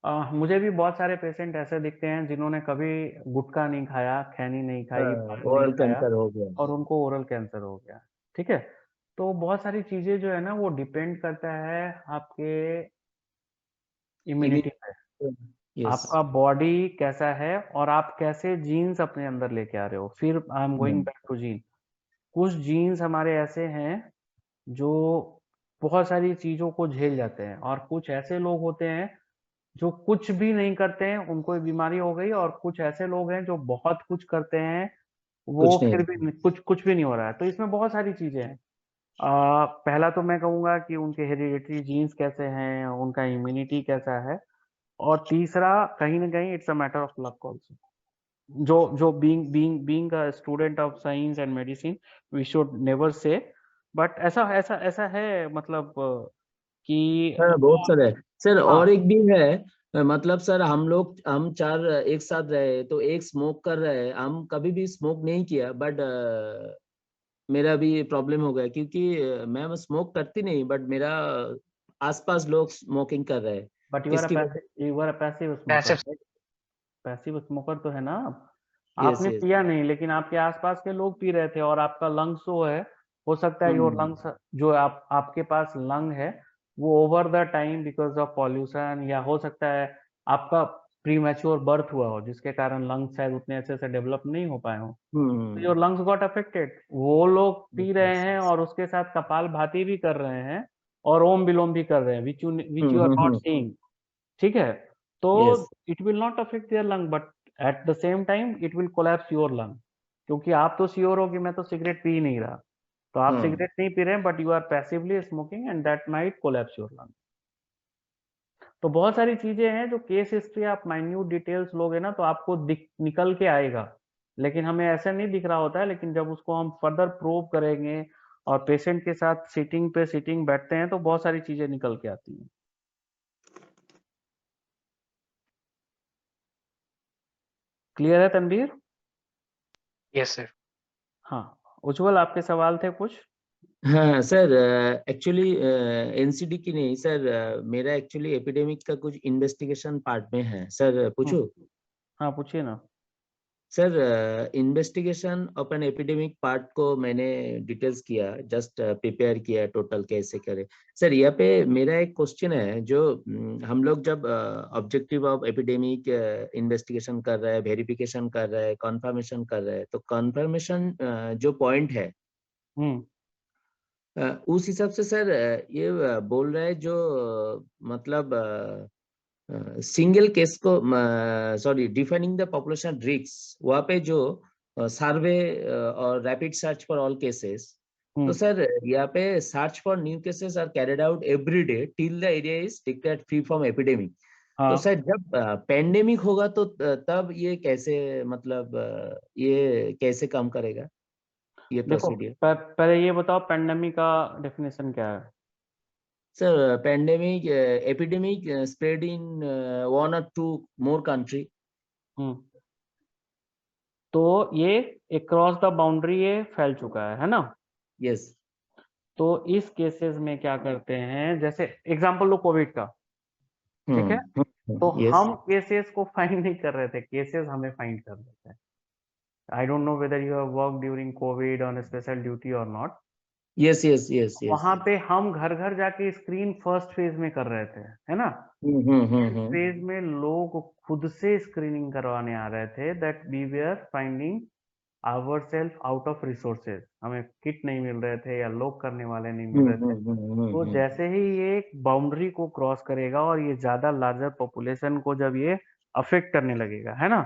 मुझे भी बहुत सारे पेशेंट ऐसे दिखते हैं जिन्होंने कभी गुटखा नहीं खाया, खैनी नहीं खाई, पान नहीं ओरल खाया, कैंसर हो गया। और उनको ओरल कैंसर हो गया, ठीक है। तो बहुत सारी चीजें जो है ना, वो डिपेंड करता है आपके इम्यूनिटी पे। yes. आपका बॉडी कैसा है और आप कैसे जीन्स अपने अंदर लेके आ रहे हो। फिर I am going back to gene. कुछ जीन्स हमारे ऐसे हैं जो बहुत सारी चीजों को झेल जाते हैं, और कुछ ऐसे लोग होते हैं जो कुछ भी नहीं करते हैं, उनको ये बीमारी हो गई, और कुछ ऐसे लोग हैं जो बहुत कुछ करते हैं, वो कुछ नहीं फिर होता। भी कुछ भी नहीं हो रहा है। तो इसमें बहुत सारी चीजें हैं। पहला तो मैं कहूंगा कि उनके हेरिडिटरी जीन्स कैसे हैं, उनका इम्यूनिटी कैसा है, और तीसरा कहीं ना कहीं it's a matter of luck also. जो जो being a student of science and medicine, we should never say, but ऐसा ऐसा ऐसा है, मतलब कि सर बहुत सारे है सर, हाँ, और एक भी है, मतलब सर हम चार एक साथ रहे तो एक स्मोक कर रहे हैं, हम कभी भी स्मोक नहीं किया, बट मेरा भी प्रॉब्लम हो गया क्योंकि मैं स्मोक करती नहीं, बट मेरा आसपास लोग स्मोकिंग कर रहे हैं। बट इसकी वजह you are a passive passive. Smoker. Passive smoker तो है ना आप। यस आपने यस। पिया नहीं, लेकिन आपके आसपास के लोग पी रहे थे, और आपका लंग्स वो है, हो सकता है योर लंग्स, जो आपके पास लंग है, वो over the time because of pollution, या हो सकता है आपका प्रीमैच्योर बर्थ हुआ हो जिसके कारण लंग्स शायद उतने अच्छे से डेवलप नहीं हो पाए हो, तो योर लंग्स गॉट अफेक्टेड। वो लोग पी रहे हैं और उसके साथ कपाल भाती भी कर रहे हैं और ओम विलोम भी कर रहे हैं, which you are not seeing. ठीक है, तो yes. It will not affect their lung, but at the same time it will collapse your lung, क्योंकि आप तो श्योर हो कि मैं तो सिगरेट पी ही नहीं रहा, तो आप सिगरेट नहीं पी रहे हैं, but you are passively smoking and that might collapse your lung. तो बहुत सारी चीजें हैं जो केस हिस्ट्री आप माइन्यूट डिटेल्स लोगे ना तो आपको निकल के आएगा, लेकिन हमें ऐसा नहीं दिख रहा होता है, लेकिन जब उसको हम फर्दर प्रूव करेंगे और पेशेंट के साथ सिटिंग पे सिटिंग बैठते हैं तो बहुत सारी चीजें निकल के आती हैं। क्लियर है तनवीर? Yes sir. हाँ, उज्जवल आपके सवाल थे कुछ? हाँ सर, एक्चुअली एनसीडी की नहीं सर, मेरा एक्चुअली एपिडेमिक का कुछ इन्वेस्टिगेशन पार्ट में है सर, पूछो। हाँ, पूछिए ना। सर इन्वेस्टिगेशन अपन एपिडेमिक पार्ट को मैंने डिटेल्स किया, जस्ट प्रिपेयर किया टोटल कैसे करे। सर यहाँ पे मेरा एक क्वेश्चन है, जो हम लोग जब ऑब्जेक्टिव ऑफ एपिडेमिक इन्वेस्टिगेशन कर रहे हैं, वेरिफिकेशन कर रहे हैं, कंफर्मेशन कर रहे हैं, तो कंफर्मेशन जो पॉइंट है, हम्म उस हिसाब से सर ये बोल रहा है जो मतलब सिंगल केस को, sorry, defining the population risk, वहाँ पे जो सर्वे और rapid search for all cases, तो हम्म सर यहाँ पे search for new cases are carried out every day till the area is declared free from epidemic. तो हाँ, सर जब पेंडेमिक होगा तो तब ये कैसे, मतलब ये कैसे काम करेगा ये देखो, प्रोसीडियर? पहले ये बताओ पेंडेमिक का डेफिनेशन क्या है? Sir pandemic epidemic spread in one और टू मोर कंट्री। हम्म तो ये अक्रॉस द बाउंड्री ये फैल चुका है ना? यस। तो इस केसेस में क्या करते हैं, जैसे एग्जांपल लो कोविड का, ठीक है, तो यस हम केसेस को फाइंड नहीं कर रहे थे, केसेस हमें फाइंड कर रहे थे। I don't know whether you have work during COVID on special duty और not. Yes yes yes yes. वहां पे हम घर घर जाके स्क्रीन फर्स्ट फेज में कर रहे थे, है ना? सेकंड फेज में लोग खुद से स्क्रीनिंग करवाने आ रहे थे, that we were finding our self out of resources. हमें किट नहीं मिल रहे थे या लोग करने वाले नहीं मिल रहे थे। तो जैसे ही ये एक बाउंड्री को क्रॉस करेगा और ये ज्यादा लार्जर पॉपुलेशन को जब ये अफेक्ट करने लगेगा, है ना,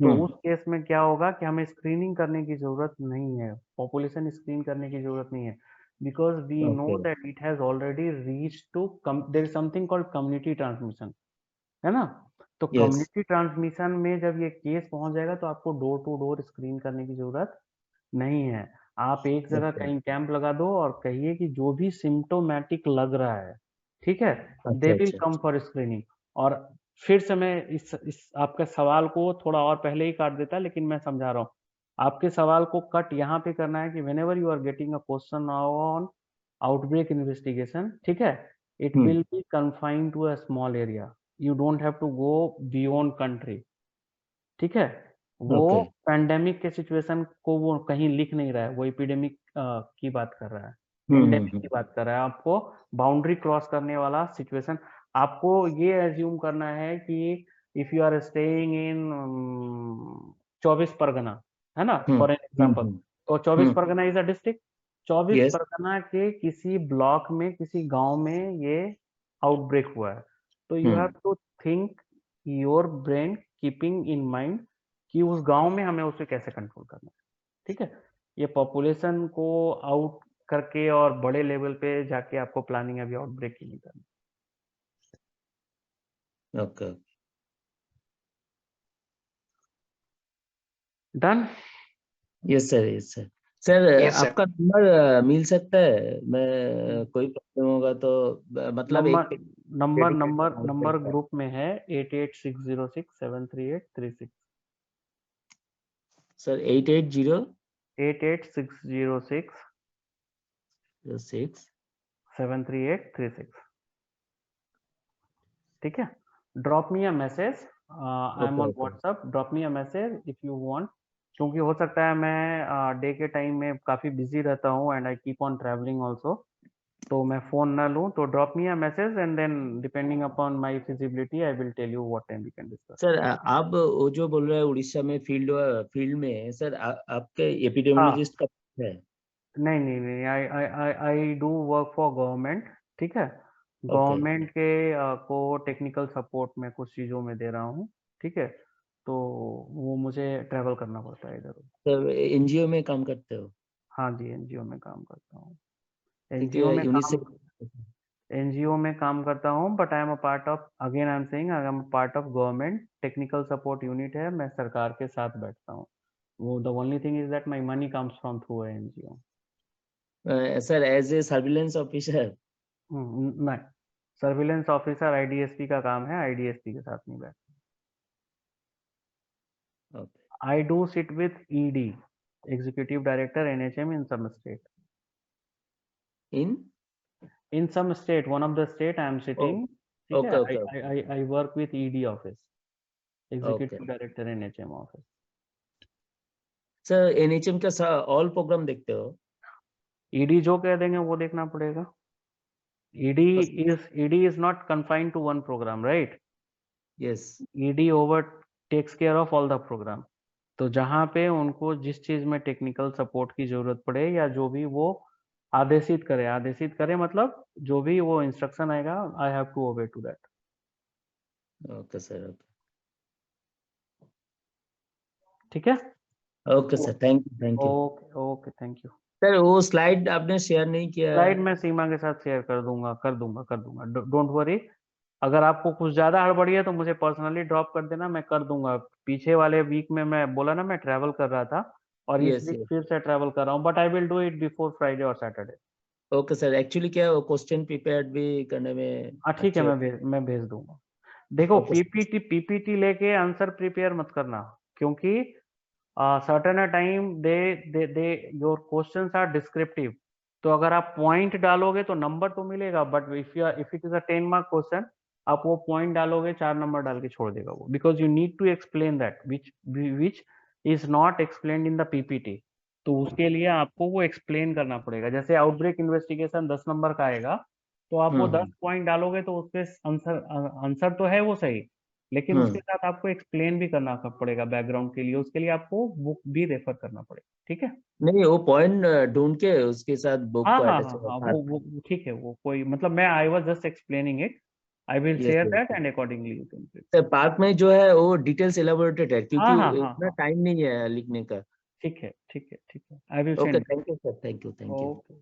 तो उस केस में क्या होगा कि हमें स्क्रीनिंग करने की जरूरत नहीं है, पॉपुलेशन स्क्रीन करने की जरूरत नहीं है, because we know okay. That it has already reach to there is something called community transmission, है ना? तो यस। कम्युनिटी ट्रांसमिशन में जब ये केस पहुंच जाएगा तो आपको डोर टू डोर स्क्रीन करने की जरूरत नहीं है। आप एक जगह ओके। कहीं कैंप लगा दो और कहिए कि जो भी सिम्टोमेटिक लग रहा है, ठीक है, दे अच्छा विल अच्छा। Come for screening. और फिर से मैं इस आपके सवाल को थोड़ा और पहले ही काट देता, लेकिन मैं समझा रहा हूँ। आपके सवाल को कट यहाँ पे करना है कि whenever you are getting a question on outbreak investigation, ठीक है, it will be confined to a small area, you don't have to go beyond country, ठीक है। वो ओके। पैंडेमिक के सिचुएशन को वो कहीं लिख नहीं रहा है, वो एपिडेमिक की बात कर रहा है, एंडेमिक की बात कर रहा है। आपको बाउंड्री क्रॉस करने वाला सिचुएशन, आपको ये एज्यूम करना है कि if you are staying in 24 Pargana, है ना, फॉर एन एग्जाम्पल, तो 24 Pargana is a district, 24 Pargana के किसी ब्लॉक में, किसी गांव में ये आउटब्रेक हुआ है, तो you have to think your brain keeping in mind कि उस गांव में हमें उसे कैसे कंट्रोल करना है, ठीक है। ये पॉपुलेशन को आउट करके और बड़े लेवल पे जाके आपको प्लानिंग अभी आउटब्रेक की नहीं करनी। Okay, done. Yes sir, yes sir. Sir Yes, sir. आपका नंबर मिल सकता है, मैं कोई प्रॉब्लम होगा तो मतलब नंबर ग्रुप में है 8860673836 सर 8806 73836, ठीक है। Drop me a message, I am on WhatsApp, drop me a message if you want, क्योंकि हो सकता है मैं डे के टाइम में काफी बिजी रहता हूँ and I keep on travelling also, तो मैं फोन ना लूं, तो drop me a message and then depending upon my feasibility I will tell you what time we can discuss. Sir आप वो जो बोल रहे हैं उड़ीसा में फील्ड में, सर आपके एपिडेमियोलॉजिस्ट का है? नहीं, I do work for government, ठीक है। गवर्नमेंट के को टेक्निकल सपोर्ट में कुछ चीज़ों में दे रहा हूँ, ठीक है, तो वो मुझे ट्रैवल करना पड़ता है इधर। सर एनजीओ में काम करते हो? हाँ जी, एनजीओ में काम करता हूँ, ठीक है, एनजीओ में काम करता हूँ, but I am a part of, again I am saying, I am a part of government technical support unit है, मैं सरकार के साथ बैठता हूँ। वो the only thing is that my money comes from through NGO. Sir as a surveillance officer? नहीं, surveillance officer IDSP का काम है, आईडीएसपी के साथ नहीं बैठता। I do sit with ED, executive director NHM in some state, in some state, one of the state I am sitting, ठीक है, I work with ED office, executive director NHM office। Sir NHM का all programme देखते हो? ED जो कह देंगे वो देखना पड़ेगा। ED is not confined to one program, right? Yes. ED over takes care of all the program, तो जहाँ पे उनको जिस चीज में टेक्निकल सपोर्ट की जरूरत पड़े या जो भी वो आदेशित करे मतलब जो भी वो इंस्ट्रक्शन आएगा, I have to obey to that. Okay sir, okay, ठीक है, okay sir, thank you. Okay, thank you sir. वो स्लाइड आपने शेयर नहीं किया? स्लाइड मैं सीमा के साथ शेयर कर दूंगा, डोंट वरी। अगर आपको कुछ ज्यादा हड़बड़ी है तो मुझे पर्सनली ड्रॉप कर देना, मैं कर दूंगा। पीछे वाले वीक में मैं बोला ना मैं ट्रैवल कर रहा था, और इस वीक फिर से ट्रैवल कर रहा हूँ, but I will do it before Friday और सैटरडे। ओके सर, एक्चुअली क्या है, क्वेश्चन प्रिपेयर्ड भी करने में ठीक है, मैं भेज दूंगा। देखो, पीपीटी लेके आंसर प्रिपेयर मत करना, क्योंकि certain time they your questions are descriptive, तो अगर आप पॉइंट डालोगे तो नंबर तो मिलेगा, but if it is a 10 mark question, आप वो पॉइंट डालोगे 4 नंबर डाल के छोड़ देगा वो, because you need to explain that which is not explained in the PPT, तो उसके लिए आपको वो एक्सप्लेन करना पड़ेगा। जैसे आउटब्रेक इन्वेस्टिगेशन 10 नंबर का आएगा, तो आप वो 10 पॉइंट डालोगे तो उसके आंसर तो है वो सही, लेकिन उसके साथ आपको एक्सप्लेन भी करना पड़ेगा बैकग्राउंड के लिए, उसके लिए आपको बुक भी रेफर करना पड़ेगा, ठीक है। नहीं, वो पॉइंट ढूंढ के उसके साथ बुक को अटैच वो ठीक है, वो कोई मतलब मैं I was just explaining it, I will share that and accordingly you can fill. Sir park में जो है वो डिटेल्स एलाबोरेटेड है, क्योंकि इतना टाइम नहीं है लिखने का। ठीक है, I will okay, send. Thank you sir, thank you. Okay.